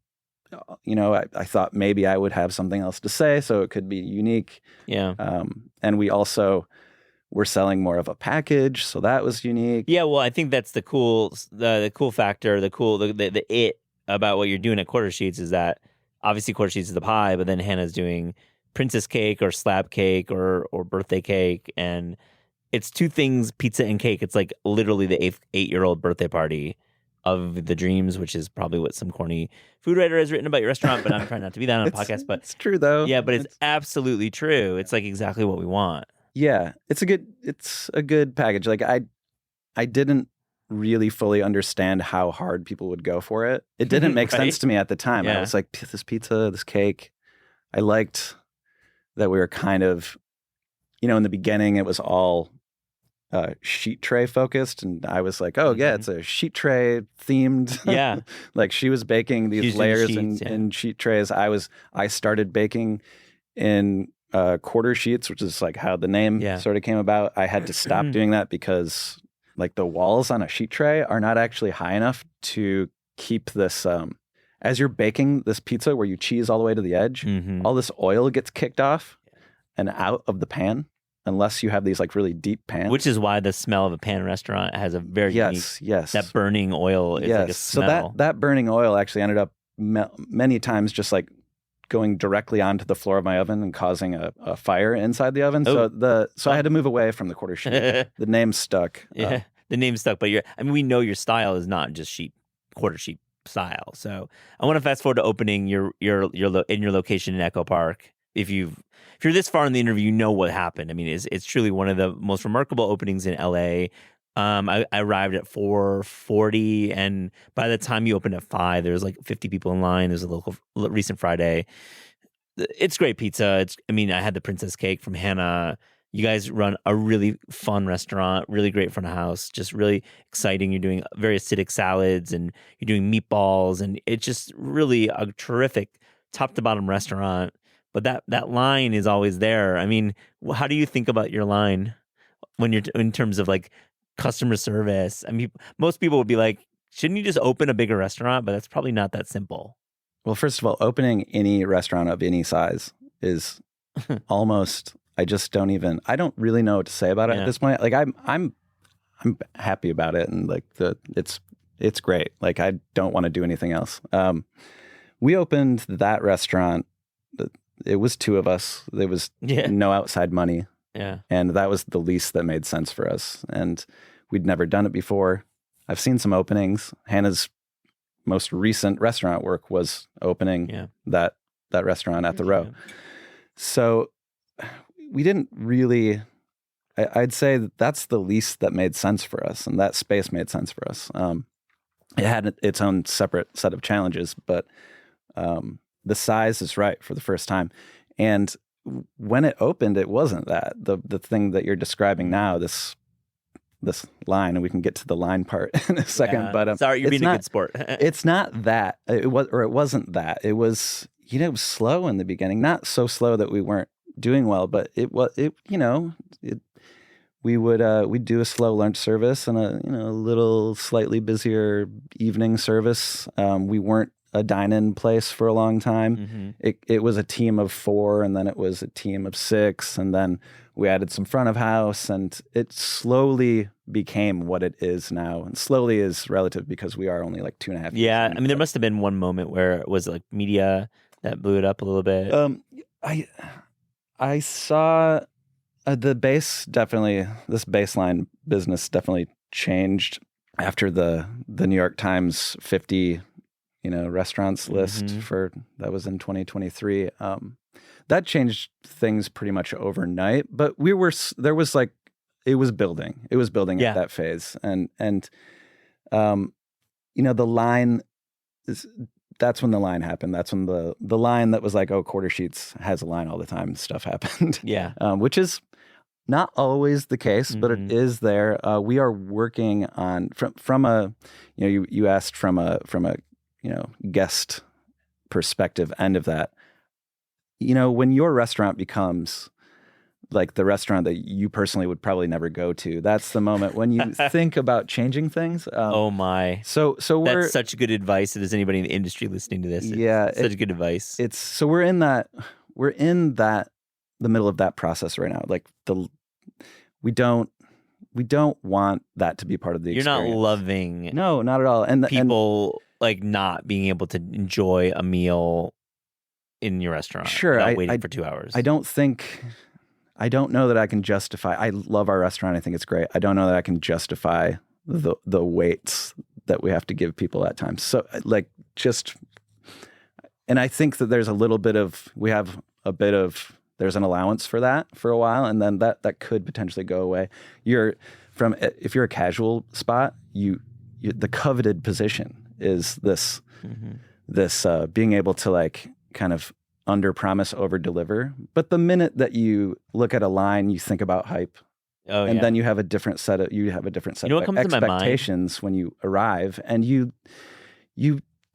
C: I thought maybe I would have something else to say, so it could be unique.
A: Yeah.
C: And we also were selling more of a package, so that was unique.
A: Yeah. Well, I think that's the cool factor, the it about what you're doing at Quarter Sheets is that obviously Quarter Sheets is the pie, but then Hannah's doing princess cake or slab cake or birthday cake, and it's two things, pizza and cake. It's like literally the 8-year-old birthday party of the dreams, which is probably what some corny food writer has written about your restaurant, but I'm trying not to be that on a podcast. But
C: it's true though.
A: Yeah, but it's absolutely true. It's like exactly what we want.
C: Yeah, it's a good package. Like I didn't really fully understand how hard people would go for it. It didn't make sense to me at the time. I was like, this pizza, this cake. I liked that we were kind of, in the beginning it was all sheet tray focused, and I was like, oh yeah, it's a sheet tray themed.
A: Yeah.
C: Like she was baking these layers in sheet trays. I started baking in quarter sheets, which is like how the name sort of came about. I had to stop doing that because like the walls on a sheet tray are not actually high enough to keep this as you're baking this pizza where you cheese all the way to the edge, all this oil gets kicked off and out of the pan unless you have these like really deep pans.
A: Which is why the smell of a pan restaurant has a very unique, that burning oil is like a smell.
C: So that burning oil actually ended up many times just like going directly onto the floor of my oven and causing a fire inside the oven. So I had to move away from the quarter sheet. The name stuck.
A: Yeah, the name stuck. But we know your style is not just quarter sheet style. So I want to fast forward to opening your in your location in Echo Park. If you're this far in the interview, you know what happened. I mean, it's truly one of the most remarkable openings in LA. I arrived at 4:40, and by the time you opened at 5, there was like 50 people in line. There's a local recent Friday. It's great pizza. I had the princess cake from Hannah. You guys run a really fun restaurant, really great front of house, just really exciting. You're doing very acidic salads, and you're doing meatballs, and it's just really a terrific top to bottom restaurant. But that line is always there. I mean, how do you think about your line when you're in terms of like customer service? I mean, most people would be like, shouldn't you just open a bigger restaurant? But that's probably not that simple.
C: Well, first of all, opening any restaurant of any size is almost, I don't really know what to say about it at this point. Like I'm happy about it, and like it's great. Like I don't want to do anything else. We opened that restaurant. It was 2 of us. There was no outside money.
A: Yeah.
C: And that was the least that made sense for us. And we'd never done it before. I've seen some openings. Hannah's most recent restaurant work was opening that restaurant at the Row. So we didn't really, I'd say that's the least that made sense for us. And that space made sense for us. it had its own separate set of challenges, but the size is right for the first time. And when it opened, it wasn't that. The thing that you're describing now, this line, and we can get to the line part in a second.
A: Yeah.
C: But
A: sorry, you're being a good sport.
C: It's not that. It wasn't that. It was, it was slow in the beginning. Not so slow that we weren't doing well, but we'd do a slow lunch service and a little slightly busier evening service. We weren't a dine-in place for a long time.
A: Mm-hmm.
C: It was a team of 4, and then it was a team of 6, and then we added some front of house, and it slowly became what it is now. And slowly is relative because we are only like 2.5 years.
A: Yeah, I mean, there must have been one moment where it was like media that blew it up a little bit.
C: I saw the base definitely. This baseline business definitely changed after the New York Times 50 restaurants list that was in 2023. That changed things pretty much overnight, but it was building at that phase. And the line is, that's when the line happened. That's when the line that was like, oh, Quarter Sheets has a line all the time stuff happened.
A: Yeah.
C: Which is not always the case, but it is there. We are working on from a, you asked from a guest perspective end of that. When your restaurant becomes like the restaurant that you personally would probably never go to, that's the moment when you think about changing things.
A: Oh my!
C: So
A: that's such good advice. If there's anybody in the industry listening to this, it's such good advice.
C: We're in the middle of that process right now. Like we don't want that to be part of the experience.
A: You're not loving.
C: No, not at all. And
A: people like not being able to enjoy a meal in your restaurant.
C: Sure,
A: without waiting for 2 hours.
C: I don't know that I can justify. I love our restaurant. I think it's great. I don't know that I can justify the waits that we have to give people at times. So and I think that there's there's an allowance for that for a while, and then that could potentially go away. If you're a casual spot, the coveted position is this being able to like kind of under promise, over deliver. But the minute that you look at a line, you think about hype. Then you have a different set of expectations when you arrive, and you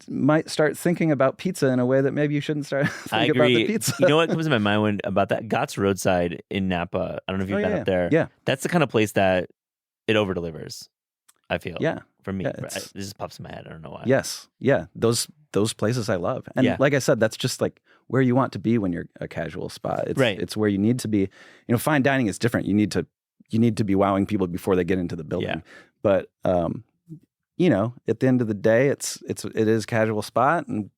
C: might start thinking about pizza in a way that maybe you shouldn't start thinking about the pizza.
A: You know what comes to my mind about that? Gott's Roadside in Napa. I don't know if you've been up there.
C: Yeah.
A: That's the kind of place that it over delivers, I feel.
C: Yeah.
A: For me. This just pops in my head. I don't know why.
C: Yes. Yeah. Those places I love. And like I said, that's just like where you want to be when you're a casual spot. It's where you need to be. Fine dining is different. You need to be wowing people before they get into the building. Yeah. But at the end of the day, it is a casual spot, and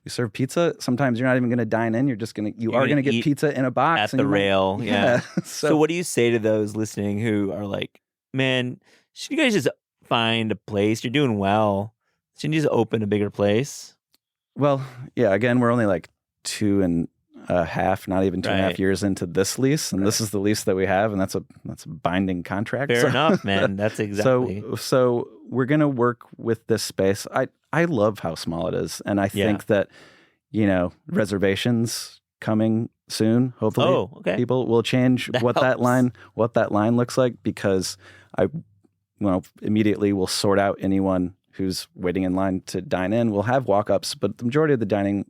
C: we serve pizza. Sometimes you're not even going to dine in. You are going to get pizza in a box
A: at the rail. Yeah. So
C: what
A: do you say to those listening who are like, man, should you guys just find a place? You're doing well. Shouldn't you just open a bigger place?
C: Well, yeah. Again, we're only like 2.5, not even 2.5 years into this lease, and this is the lease that we have, and that's a binding contract.
A: Fair enough, man. That's exactly.
C: So we're gonna work with this space. I love how small it is, and I think that reservations coming soon. Hopefully, people will change what that line looks like, because I immediately will sort out anyone who's waiting in line to dine in. We'll have walk-ups, but the majority of the dining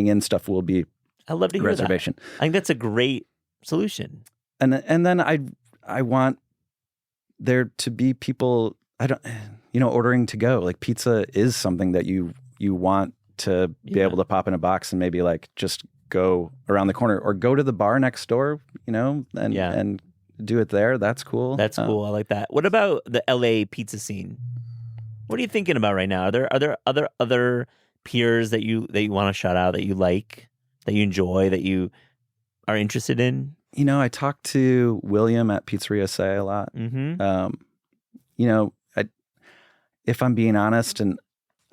C: in stuff will be
A: I love to hear
C: reservation.
A: That. I think that's a great solution.
C: And then I want there to be people ordering to go. Like pizza is something that you want to be able to pop in a box and maybe like just go around the corner or go to the bar next door, and do it there. That's cool.
A: That's cool. I like that. What about the LA pizza scene? What are you thinking about right now? Are there other peers that you want to shout out, that you like, that you enjoy, that you are interested in?
C: I talked to William at Pizzeria Say a lot.
A: Mm-hmm.
C: If I'm being honest, and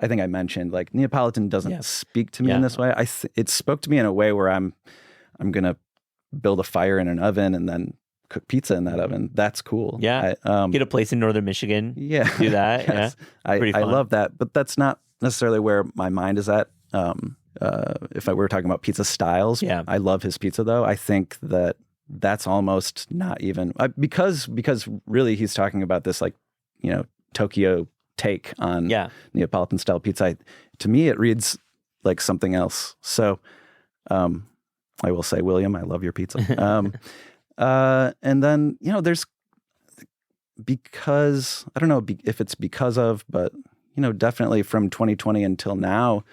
C: I think I mentioned, like, Neapolitan doesn't speak to me in this way. It spoke to me in a way where I'm going to build a fire in an oven and then cook pizza in that oven. That's cool.
A: Yeah. Get a place in northern Michigan.
C: Yeah.
A: Do that.
C: Yes.
A: Yeah.
C: I love that. But that's not necessarily where my mind is at. If I were talking about pizza styles, I love his pizza though. I think that's almost not even because really he's talking about this like, Tokyo take on Neapolitan style pizza. To me, it reads like something else. So I will say, William, I love your pizza. And then, there's, because I don't know if it's because of, but, definitely from 2020 until now,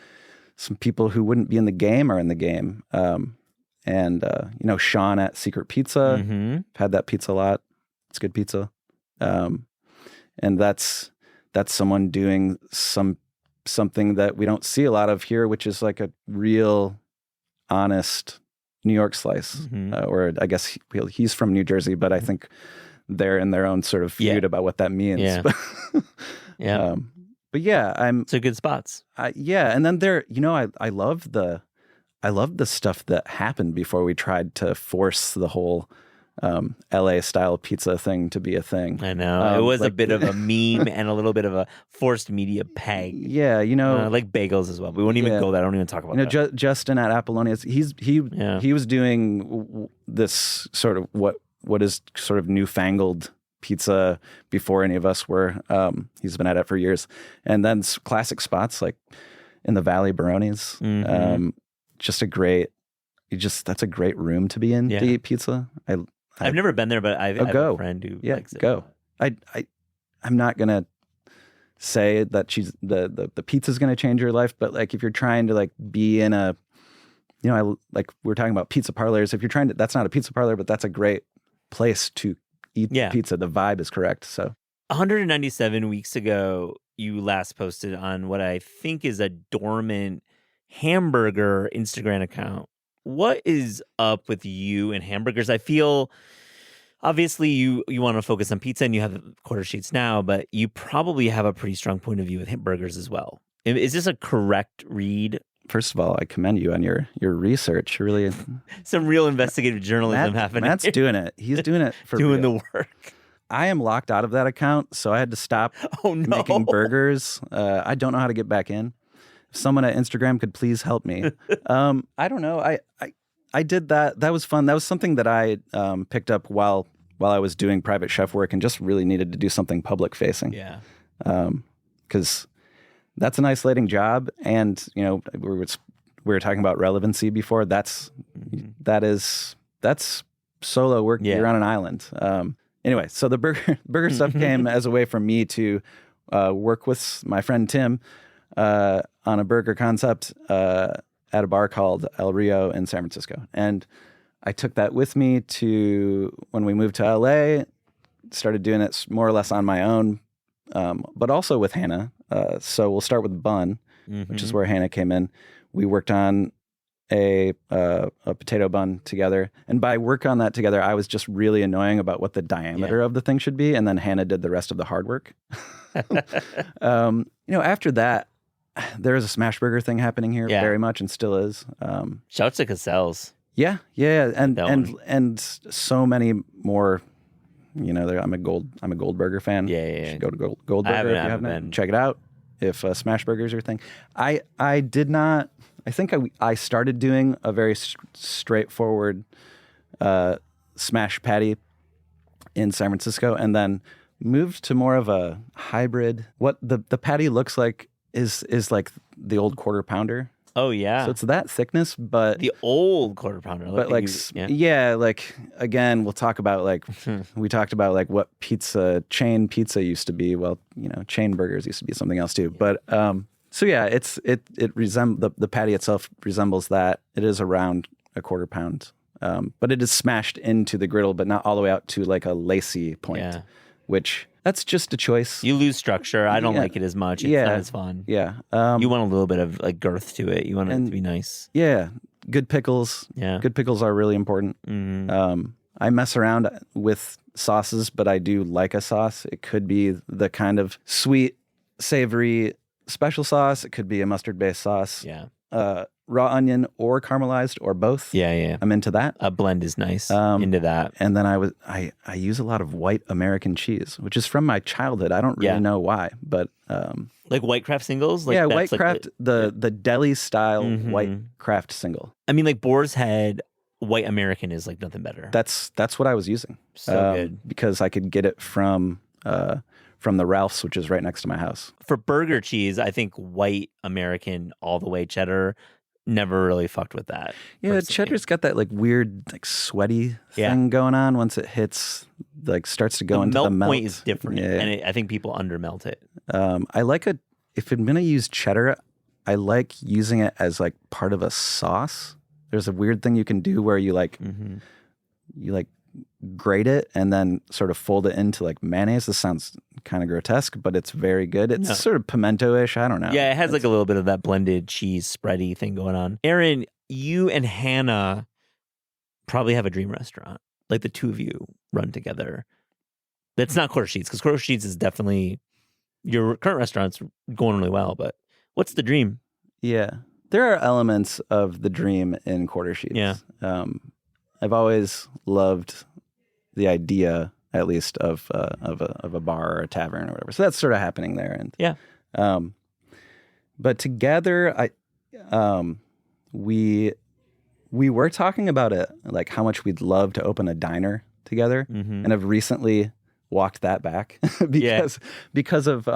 C: some people who wouldn't be in the game are in the game. And Sean at Secret Pizza, had that pizza a lot. It's good pizza. And that's someone doing something that we don't see a lot of here, which is like a real honest New York slice. Or I guess he's from New Jersey, but I think they're in their own sort of feud about what that means.
A: Yeah.
C: But yeah,
A: it's a good spots.
C: And then there, I love the stuff that happened before we tried to force the whole LA style pizza thing to be a thing.
A: I know. It was a bit of a meme and a little bit of a forced media peg.
C: Yeah,
A: like bagels as well. We won't even go there. I don't even talk about that.
C: Justin at Apollonia's, he was doing this sort of what is sort of newfangled pizza before any of us were. He's been at it for years. And then classic spots like in the Valley Baroni's. That's a great room to be in to eat pizza.
A: I've never been there, but I have a friend who likes it.
C: Go. I'm not gonna say that the pizza's gonna change your life, but like if you're trying to like be in a, like we're talking about pizza parlors. If you're trying to, that's not a pizza parlor, but that's a great place to eat pizza. The vibe is correct. So
A: 197 weeks ago, you last posted on what I think is a dormant hamburger Instagram account. What is up with you and hamburgers? I feel obviously you want to focus on pizza and you have quarter sheets now, but you probably have a pretty strong point of view with burgers as well. Is this a correct read?
C: First of all, I commend you on your research. Really,
A: some real investigative journalism happening.
C: Matt's doing it. He's doing it for
A: doing
C: real.
A: the work.
C: I am locked out of that account, so I had to stop making burgers. I don't know how to get back in. If someone at Instagram could please help me. I don't know. I did that. That was fun. That was something that I picked up while I was doing private chef work and just really needed to do something public facing.
A: Yeah.
C: Because that's an isolating job, and we were talking about relevancy before. That's solo work.
A: Yeah.
C: You're on an island. Anyway, so the burger stuff came as a way for me to work with my friend Tim on a burger concept at a bar called El Rio in San Francisco. And I took that with me to when we moved to LA, started doing it more or less on my own, but also with Hannah. So we'll start with bun, which is where Hannah came in. We worked on a potato bun together. And by work on that together, I was just really annoying about what the diameter of the thing should be. And then Hannah did the rest of the hard work. After that, there is a smash burger thing happening here very much and still is.
A: Shouts to Cassell's.
C: Yeah. And so many more, I'm a Goldberger fan.
A: Yeah.
C: You should go to Goldberger if you haven't. Check it out. If smash burgers are your thing. I did not, I think I started doing a very straightforward smash patty in San Francisco and then moved to more of a hybrid. What the patty looks like is like the old quarter pounder.
A: Oh yeah.
C: So it's that thickness, but
A: the old quarter pounder.
C: But like again, we'll talk about like we talked about like what chain pizza used to be. Well, chain burgers used to be something else too. But so yeah, the patty itself resembles that. It is around a quarter pound, but it is smashed into the griddle, but not all the way out to like a lacy point, which. That's just a choice.
A: You lose structure. I don't like it as much. It's not as fun.
C: Yeah.
A: You want a little bit of like girth to it. You want it to be nice.
C: Yeah. Good pickles.
A: Yeah.
C: Good pickles are really important. I mess around with sauces, but I do like a sauce. It could be the kind of sweet, savory special sauce. It could be a mustard-based sauce.
A: Yeah.
C: raw onion or caramelized or both.
A: Yeah.
C: I'm into that.
A: A blend is nice. Into that.
C: And then I use a lot of white American cheese, which is from my childhood. I don't really know why, but
A: like White Kraft singles?
C: Like White Kraft, the deli style White Kraft single.
A: I mean, like Boar's Head, White American is like nothing better.
C: That's what I was using.
A: So good.
C: Because I could get it from the Ralph's, which is right next to my house.
A: For burger cheese, I think White American all the way cheddar, never really fucked with that.
C: Yeah, personally. Cheddar's got that like weird, like sweaty thing going on once it hits, like starts to go into the melt.
A: The point is different, and I think people undermelt it.
C: I like if I'm going to use cheddar, I like using it as like part of a sauce. There's a weird thing you can do where you like, grate it and then sort of fold it into like mayonnaise. This sounds kind of grotesque, but it's very good. It's sort of pimento-ish. I don't know.
A: Yeah, it has like a little bit of that blended cheese spready thing going on. Aaron, you and Hannah probably have a dream restaurant. Like the two of you run together. That's not Quarter Sheets, because Quarter Sheets is definitely, your current restaurant's going really well, but what's the dream?
C: Yeah. There are elements of the dream in Quarter Sheets.
A: Yeah.
C: I've always loved the idea, at least, of a bar or a tavern or whatever. So that's sort of happening there. And but together, we were talking about it, like how much we'd love to open a diner together, and have recently walked that back because of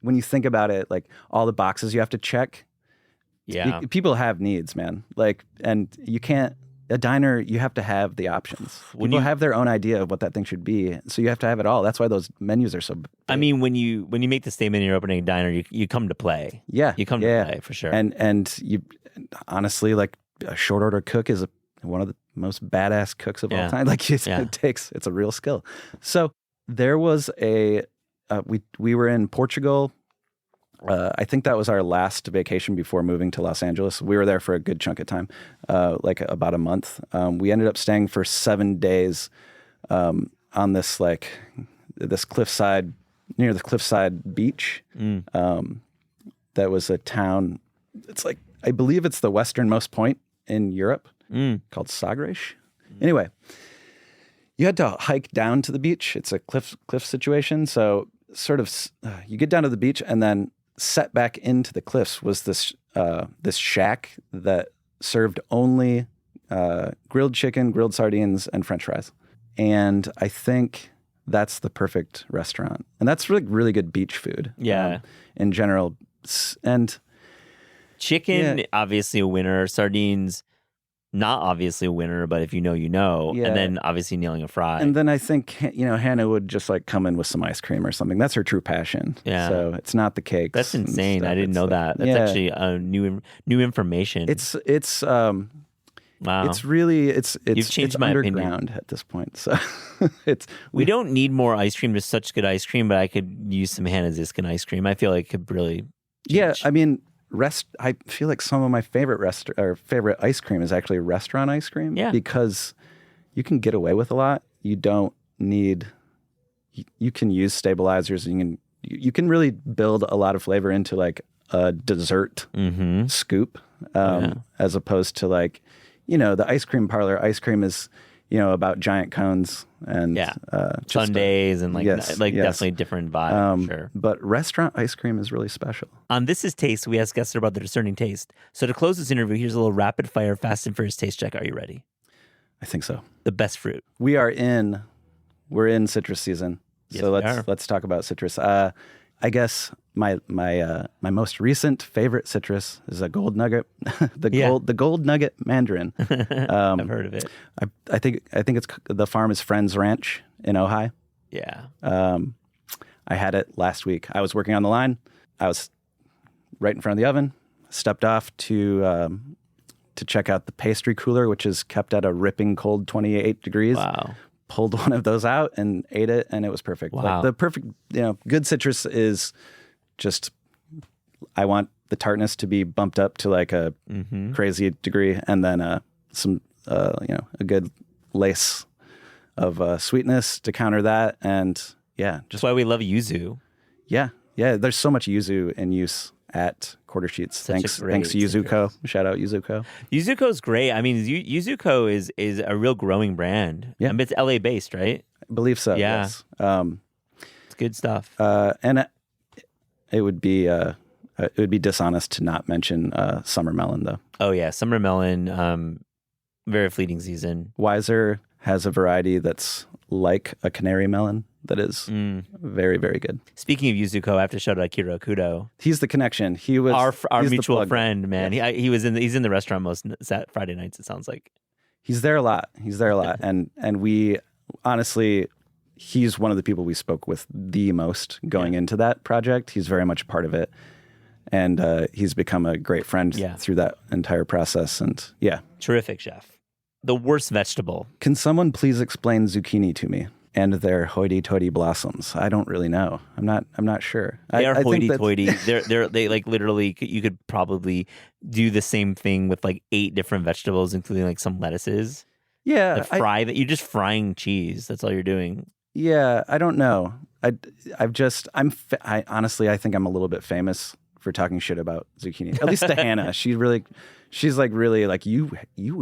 C: when you think about it, like all the boxes you have to check.
A: Yeah,
C: people have needs, man. Like, and you can't. A diner, you have to have the options. People have their own idea of what that thing should be, so you have to have it all. That's why those menus are so big.
A: I mean, when you make the statement you're opening a diner, you come to play.
C: Yeah,
A: you come to play for sure.
C: And you honestly, like a short order cook is one of the most badass cooks of all time. Like it's a real skill. So there was we were in Portugal. I think that was our last vacation before moving to Los Angeles. We were there for a good chunk of time, like about a month. We ended up staying for 7 days on this cliffside, near the cliffside beach. That was a town. It's like, I believe it's the westernmost point in Europe, called Sagres. Anyway, you had to hike down to the beach. It's a cliff situation. So sort of, you get down to the beach and then set back into the cliffs was this shack that served only grilled chicken, grilled sardines, and French fries. And I think that's the perfect restaurant. And that's really, really good beach food.
A: Yeah.
C: In general. And
A: chicken, obviously a winner. Sardines, not obviously a winner, but if you know, you know.
C: Yeah.
A: And then obviously nailing a fry.
C: And then I think, Hannah would just like come in with some ice cream or something. That's her true passion.
A: Yeah.
C: So it's not the cakes.
A: That's insane. I didn't know that. That's actually new information.
C: It's
A: wow.
C: It's really
A: You've changed my
C: underground
A: opinion
C: at this point. So
A: we don't need more ice cream. There's such good ice cream, but I could use some Hannah Ziskin ice cream. I feel like it could really change.
C: Yeah, I mean, I feel like some of my favorite favorite ice cream is actually restaurant ice cream.
A: Yeah.
C: Because you can get away with a lot. You don't need. You can use stabilizers. You can really build a lot of flavor into like a dessert scoop, as opposed to like, the ice cream parlor. Ice cream is, about giant cones and
A: sundaes and definitely different vibe. For sure.
C: But restaurant ice cream is really special.
A: On This Is Taste, we ask guests about their discerning taste. So to close this interview, here's a little rapid fire Fast and Furious taste check. Are you ready?
C: I think so.
A: The best fruit.
C: We're in citrus season.
A: Yes,
C: so let's talk about citrus. I guess my most recent favorite citrus is a gold nugget, the gold nugget mandarin.
A: I've heard of it.
C: I think the farm is Friends Ranch in Ojai.
A: Yeah.
C: I had it last week. I was working on the line. I was right in front of the oven. Stepped off to check out the pastry cooler, which is kept at a ripping cold 28 degrees.
A: Wow.
C: Pulled one of those out and ate it, and it was perfect.
A: Wow.
C: Like the perfect, good citrus is just, I want the tartness to be bumped up to like a crazy degree, and then some, a good lace of sweetness to counter that. And just
A: that's why we love yuzu.
C: Yeah. There's so much yuzu in use at quarter sheets.
A: Such a
C: Thanks,
A: great
C: thanks Yuzuko. Shout out Yuzuko.
A: Yuzuko's great. I mean, Yuzuko is a real growing brand.
C: Yeah.
A: I mean, it's LA based, right?
C: I believe so.
A: Yeah.
C: Yes.
A: It's good stuff.
C: And it would be dishonest to not mention summer melon though.
A: Oh yeah, summer melon. Very fleeting season.
C: Wiser has a variety that's like a canary melon that is very, very good.
A: Speaking of Yuzuko, I have to shout out Akira Okudo.
C: He's the connection. He was
A: our
C: he's the
A: mutual
C: plug.
A: friend, man.
C: Yeah.
A: He's in the restaurant most Friday nights. It sounds like
C: He's there a lot. and we honestly, he's one of the people we spoke with the most going into that project. He's very much a part of it, and he's become a great friend through that entire process. And
A: terrific chef. The worst vegetable.
C: Can someone please explain zucchini to me and their hoity-toity blossoms? I don't really know. I'm not sure.
A: They are
C: I think
A: hoity-toity. They like literally. You could probably do the same thing with like 8 different vegetables, including like some lettuces.
C: Yeah,
A: You're just frying cheese. That's all you're doing.
C: Yeah, I don't know. I honestly, I think I'm a little bit famous for talking shit about zucchini. At least to Hannah, she's like really like you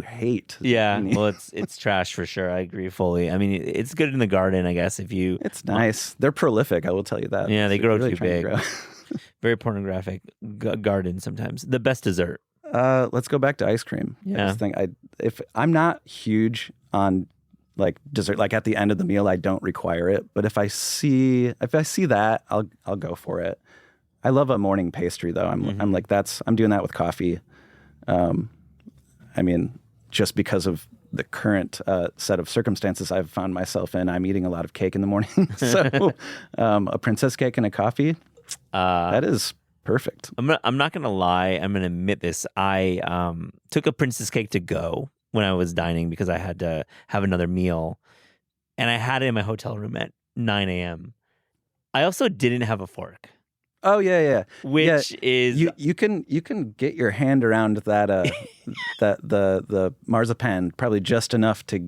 C: hate.
A: Yeah,
C: zucchini.
A: well, it's trash for sure. I agree fully. I mean, it's good in the garden, I guess. If you,
C: it's nice. They're prolific. I will tell you that.
A: Yeah, they grow
C: really
A: too big.
C: grow.
A: Very pornographic garden sometimes. The best dessert.
C: Let's go back to ice cream.
A: Yeah.
C: I just think if I'm not huge on like dessert, like at the end of the meal, I don't require it. But if I see that, I'll go for it. I love a morning pastry though. I'm like I'm doing that with coffee. I mean, just because of the current set of circumstances I've found myself in, I'm eating a lot of cake in the morning. So a princess cake and a coffee, that is perfect.
A: I'm not gonna lie. I'm gonna admit this. I took a princess cake to go when I was dining because I had to have another meal, and I had it in my hotel room at 9 a.m. I also didn't have a fork.
C: Oh yeah.
A: Which is
C: you can get your hand around that that the marzipan probably just enough to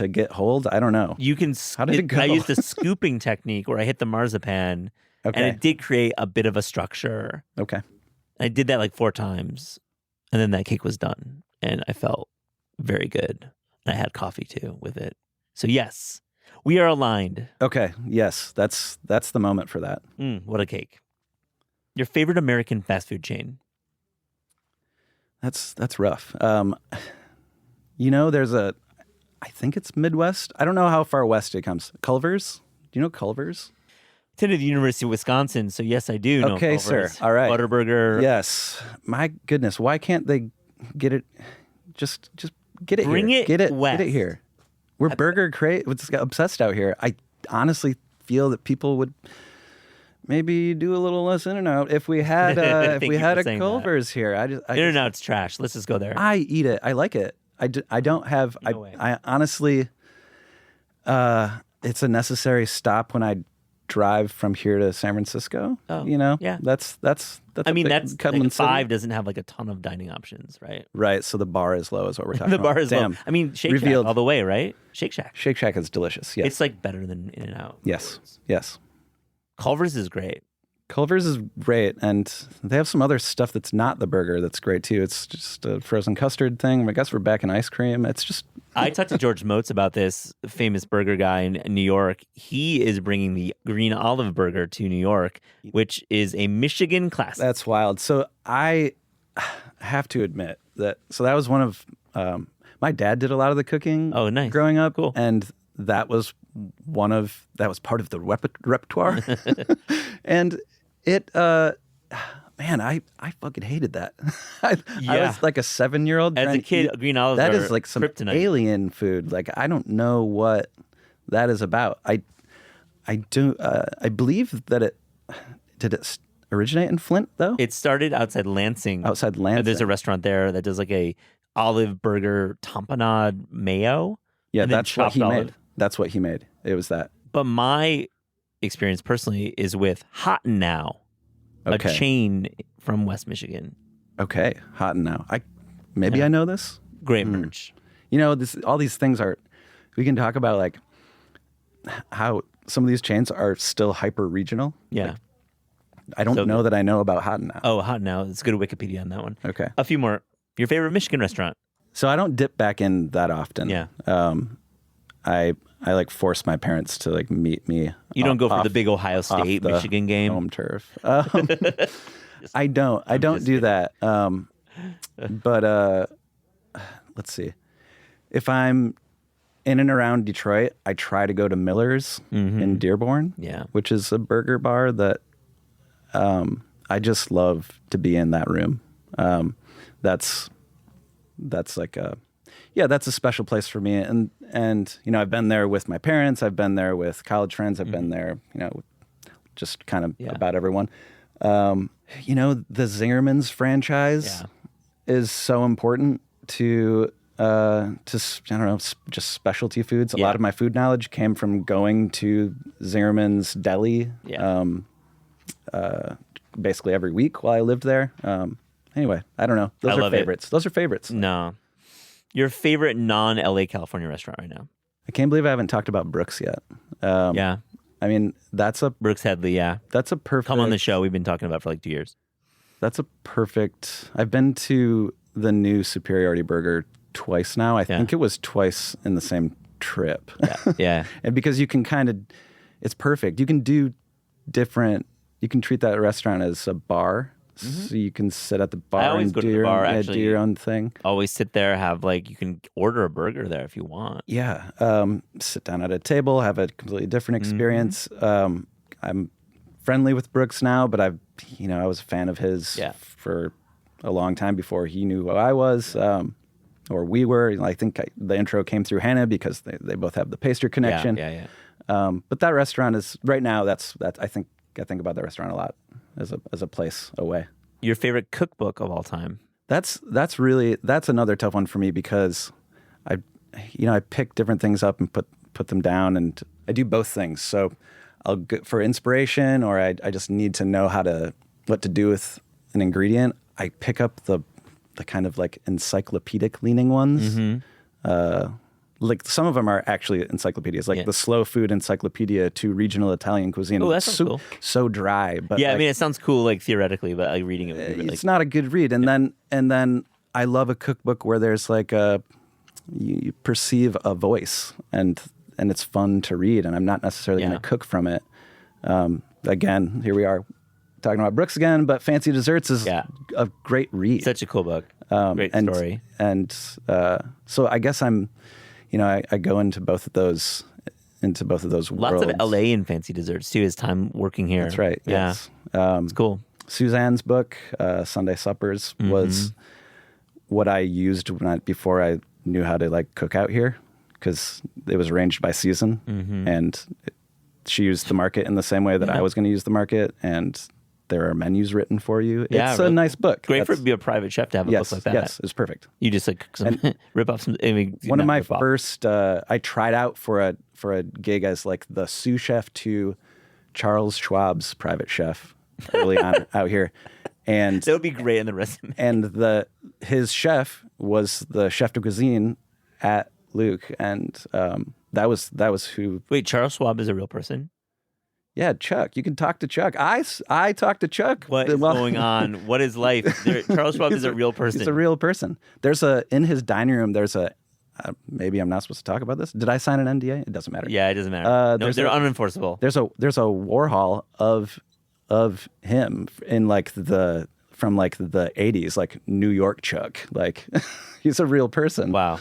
C: get hold. I don't know.
A: You can.
C: How did it go?
A: I used a scooping technique where I hit the marzipan, and it did create a bit of a structure.
C: Okay.
A: I did that like 4 times, and then that cake was done, and I felt very good. And I had coffee too with it. So yes, we are aligned.
C: Okay. Yes, that's the moment for that.
A: What a cake. Your favorite American fast food chain?
C: That's rough. There's I think it's Midwest. I don't know how far west it comes. Culver's? Do you know Culver's?
A: Attended the University of Wisconsin, so yes, I do know
C: Okay,
A: Culver's.
C: sir. All right.
A: Butterburger.
C: Yes. My goodness, why can't they get it? Just get it
A: Bring
C: here.
A: it
C: Get it
A: west.
C: here. We're burger obsessed out here. I honestly feel that people would maybe do a little less In-N-Out if we had
A: Thank you for
C: a
A: saying
C: Culver's here.
A: In-N-Out's trash. Let's just go there.
C: I eat it. I like it. I don't have.
A: No way.
C: I honestly, it's a necessary stop when I drive from here to San Francisco.
A: Oh, yeah.
C: That's.
A: I mean, that's
C: Cumberland
A: like 5
C: City.
A: doesn't have like a ton of dining options, right?
C: Right. So the bar is low, is what we're talking
A: The
C: about.
A: bar is
C: Damn.
A: low. I mean, Shake
C: Revealed.
A: Shack all the way, right? Shake Shack.
C: Shake Shack is delicious. Yes.
A: It's like better than In-N-Out.
C: Yes.
A: Culver's is great.
C: Culver's is great, and they have some other stuff that's not the burger that's great too. It's just a frozen custard thing. I guess we're back in ice cream. It's just.
A: I talked to George Motes about this, famous burger guy in New York. He is bringing the green olive burger to New York, which is a Michigan classic.
C: That's wild. So I have to admit that. So that was one of my dad did a lot of the cooking.
A: Oh, nice.
C: Growing up,
A: Cool.
C: And that was part of the repertoire, and it. Man, I fucking hated that. I was like a 7-year-old.
A: As a kid, green olives
C: that
A: are
C: is like some
A: kryptonite.
C: alien food. Like I don't know what that is about. I believe that it originate in Flint though.
A: It started outside Lansing.
C: Outside Lansing.
A: There's a restaurant there that does like a olive burger tamponade mayo.
C: Yeah,
A: and then
C: that's what
A: chopped
C: he
A: olive.
C: made. That's what he made. It was that.
A: But my experience personally is with Hot and Now,
C: Okay.
A: a chain from West Michigan.
C: Okay, Hot and Now. I
A: Yeah.
C: know this.
A: Great merch.
C: All these things are. We can talk about like how some of these chains are still hyper regional.
A: Yeah.
C: I don't know that I know about Hot Now.
A: Oh, Hot Now. Let's go to Wikipedia on that one.
C: Okay.
A: A few more. Your favorite Michigan restaurant?
C: So I don't dip back in that often.
A: Yeah.
C: I like force my parents to like meet me.
A: You don't go for the big Ohio State Michigan game?
C: Home turf. I don't do that. But let's see. If I'm in and around Detroit, I try to go to Miller's in Dearborn, which is a burger bar that I just love to be in that room. That's like that's a special place for me. And I've been there with my parents. I've been there with college friends. I've been there, just kind of about everyone. The Zingerman's franchise is so important to I don't know, just specialty foods. A lot of my food knowledge came from going to Zingerman's Deli basically every week while I lived there. Anyway, I don't know. Those are favorites. Those are favorites.
A: No. Your favorite non-LA California restaurant right now?
C: I can't believe I haven't talked about Brooks yet. I mean,
A: Brooks Headley,
C: that's a perfect...
A: Come on the show. We've been talking about it for like 2 years.
C: That's a perfect... I've been to the new Superiority Burger twice now. I think it was twice in the same trip.
A: Yeah.
C: And because you can it's perfect. You can do different... You can treat that restaurant as a bar. So you can sit at the bar and do your own thing.
A: Always sit there, you can order a burger there if you want.
C: Yeah. Sit down at a table, have a completely different experience. I'm friendly with Brooks now, but I was a fan of his for a long time before he knew who I was, or we were. I think the intro came through Hannah because they both have the pastry connection. Yeah. But that restaurant is, right now, that's I think about that restaurant a lot as a place away.
A: Your favorite cookbook of all time?
C: That's another tough one for me because I pick different things up and put them down, and I do both things. So I'll go for inspiration, or I just need to know what to do with an ingredient. I pick up the kind of like encyclopedic leaning ones. Like some of them are actually encyclopedias, like the Slow Food Encyclopedia to Regional Italian Cuisine.
A: Oh, that's cool.
C: So dry, but
A: I mean, it sounds cool, like theoretically, but like reading it,
C: it's not a good read. And then I love a cookbook where there's like you perceive a voice, and it's fun to read. And I'm not necessarily going to cook from it. Again, here we are talking about Brooks again, but Fancy Desserts is a great read.
A: Such a cool book. Great story.
C: And so I guess I go into both of those worlds.
A: Lots of LA and Fancy Desserts too. His time working here.
C: That's right.
A: Yeah,
C: yes.
A: It's cool.
C: Suzanne's book, Sunday Suppers, was what I used before I knew how to like cook out here, because it was arranged by season, and she used the market in the same way that I was going to use the market, and there are menus written for you. It's a nice book.
A: Great for it to be a private chef to have a book like that.
C: Yes, it's perfect.
A: You just like rip off some.
C: One of my first, I tried out for a gig as like the sous chef to Charles Schwab's private chef early on out here, and
A: that would be great in the resume.
C: And his chef was the chef de cuisine at Luke, and that was who.
A: Wait, Charles Schwab is a real person?
C: Yeah, Chuck. You can talk to Chuck. I talk to Chuck.
A: What is going on? What is life? Charles Schwab is a real person.
C: He's a real person. In his dining room, there's maybe I'm not supposed to talk about this. Did I sign an NDA? It doesn't matter.
A: Yeah, it doesn't matter. No, they're unenforceable.
C: There's a Warhol of him in from the 80s, like New York Chuck. Like he's a real person.
A: Wow.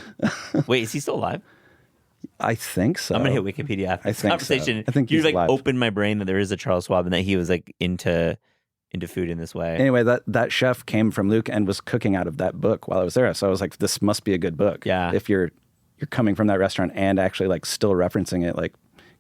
A: Wait, is he still alive?
C: I think so.
A: I'm gonna hit Wikipedia after this conversation.
C: I think
A: you
C: alive.
A: Opened my brain that there is a Charles Schwab and that he was like into food in this way.
C: Anyway, that chef came from Luke and was cooking out of that book while I was there. So I was like, this must be a good book.
A: Yeah.
C: If you're coming from that restaurant and actually like still referencing it, like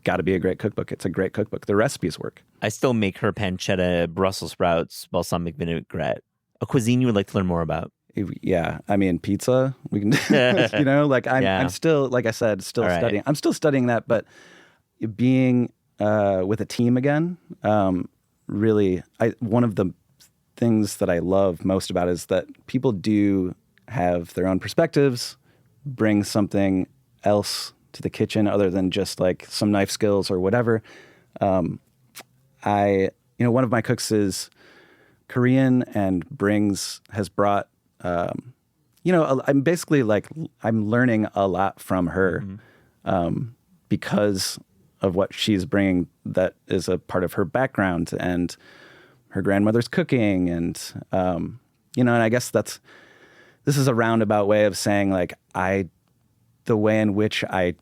C: got to be a great cookbook. It's a great cookbook. The recipes work.
A: I still make her pancetta, Brussels sprouts, balsamic vinaigrette. A cuisine you would like to learn more about?
C: Yeah, I mean pizza. We can, I'm still, like I said, studying. I'm still studying that, but being with a team again, really, one of the things that I love most about it is that people do have their own perspectives, bring something else to the kitchen other than just like some knife skills or whatever. I one of my cooks is Korean and has brought, I'm basically I'm learning a lot from her because of what she's bringing that is a part of her background and her grandmother's cooking. And, and I guess this is a roundabout way of saying the way in which I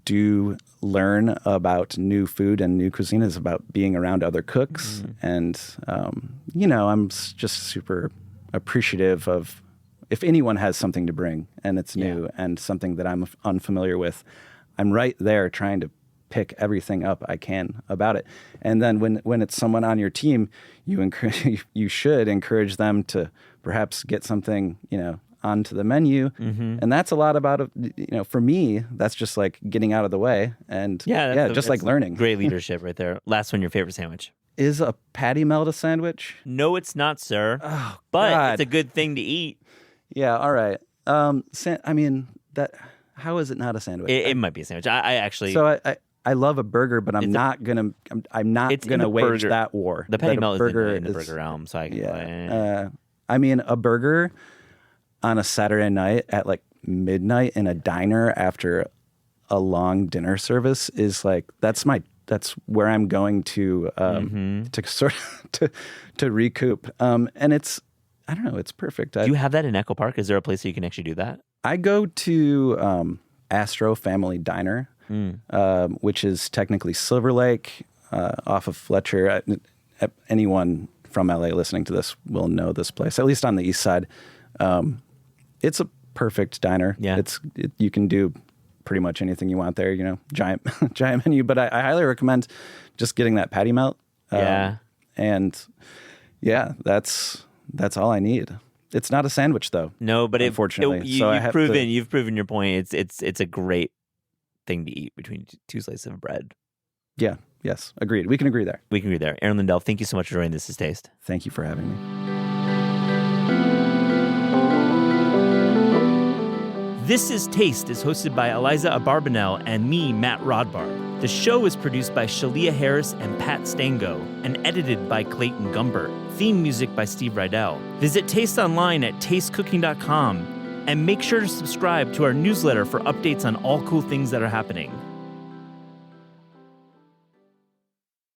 C: do learn about new food and new cuisine is about being around other cooks. And, I'm just super appreciative of if anyone has something to bring and it's new and something that I'm unfamiliar with, I'm right there trying to pick everything up I can about it. And then when it's someone on your team, you should encourage them to perhaps get something, onto the menu. And that's a lot about, for me, that's just like getting out of the way and just like learning.
A: Great leadership right there. Last one, your favorite sandwich.
C: Is a patty melt a sandwich?
A: No, it's not, sir.
C: Oh,
A: but
C: God.
A: It's a good thing to eat.
C: Yeah, all right. How is it not a sandwich?
A: It might be a sandwich. I actually.
C: So I love a burger, but I'm not gonna wage that war.
A: The patty melt is in the burger realm. So
C: a burger on a Saturday night at midnight in a diner after a long dinner service is that's where I'm going to sort of to recoup. And it's, I don't know, it's perfect.
A: Do you have that in Echo Park? Is there a place that you can actually do that?
C: I go to Astro Family Diner, which is technically Silver Lake off of Fletcher. Anyone from LA listening to this will know this place, at least on the east side. It's a perfect diner.
A: Yeah.
C: You can do pretty much anything you want there, giant menu. But I highly recommend just getting that patty melt. And that's all I need. It's not a sandwich though.
A: No, but
C: unfortunately,
A: you've proven your point. It's a great thing to eat between two slices of bread.
C: Yeah. Yes. Agreed. We can agree there.
A: Aaron Lindell, thank you so much for joining This Is Taste.
C: Thank you for having me.
A: This Is Taste is hosted by Eliza Abarbanel and me, Matt Rodbar. The show is produced by Shalia Harris and Pat Stango and edited by Clayton Gumbert. Theme music by Steve Rydell. Visit Taste online at tastecooking.com and make sure to subscribe to our newsletter for updates on all cool things that are happening.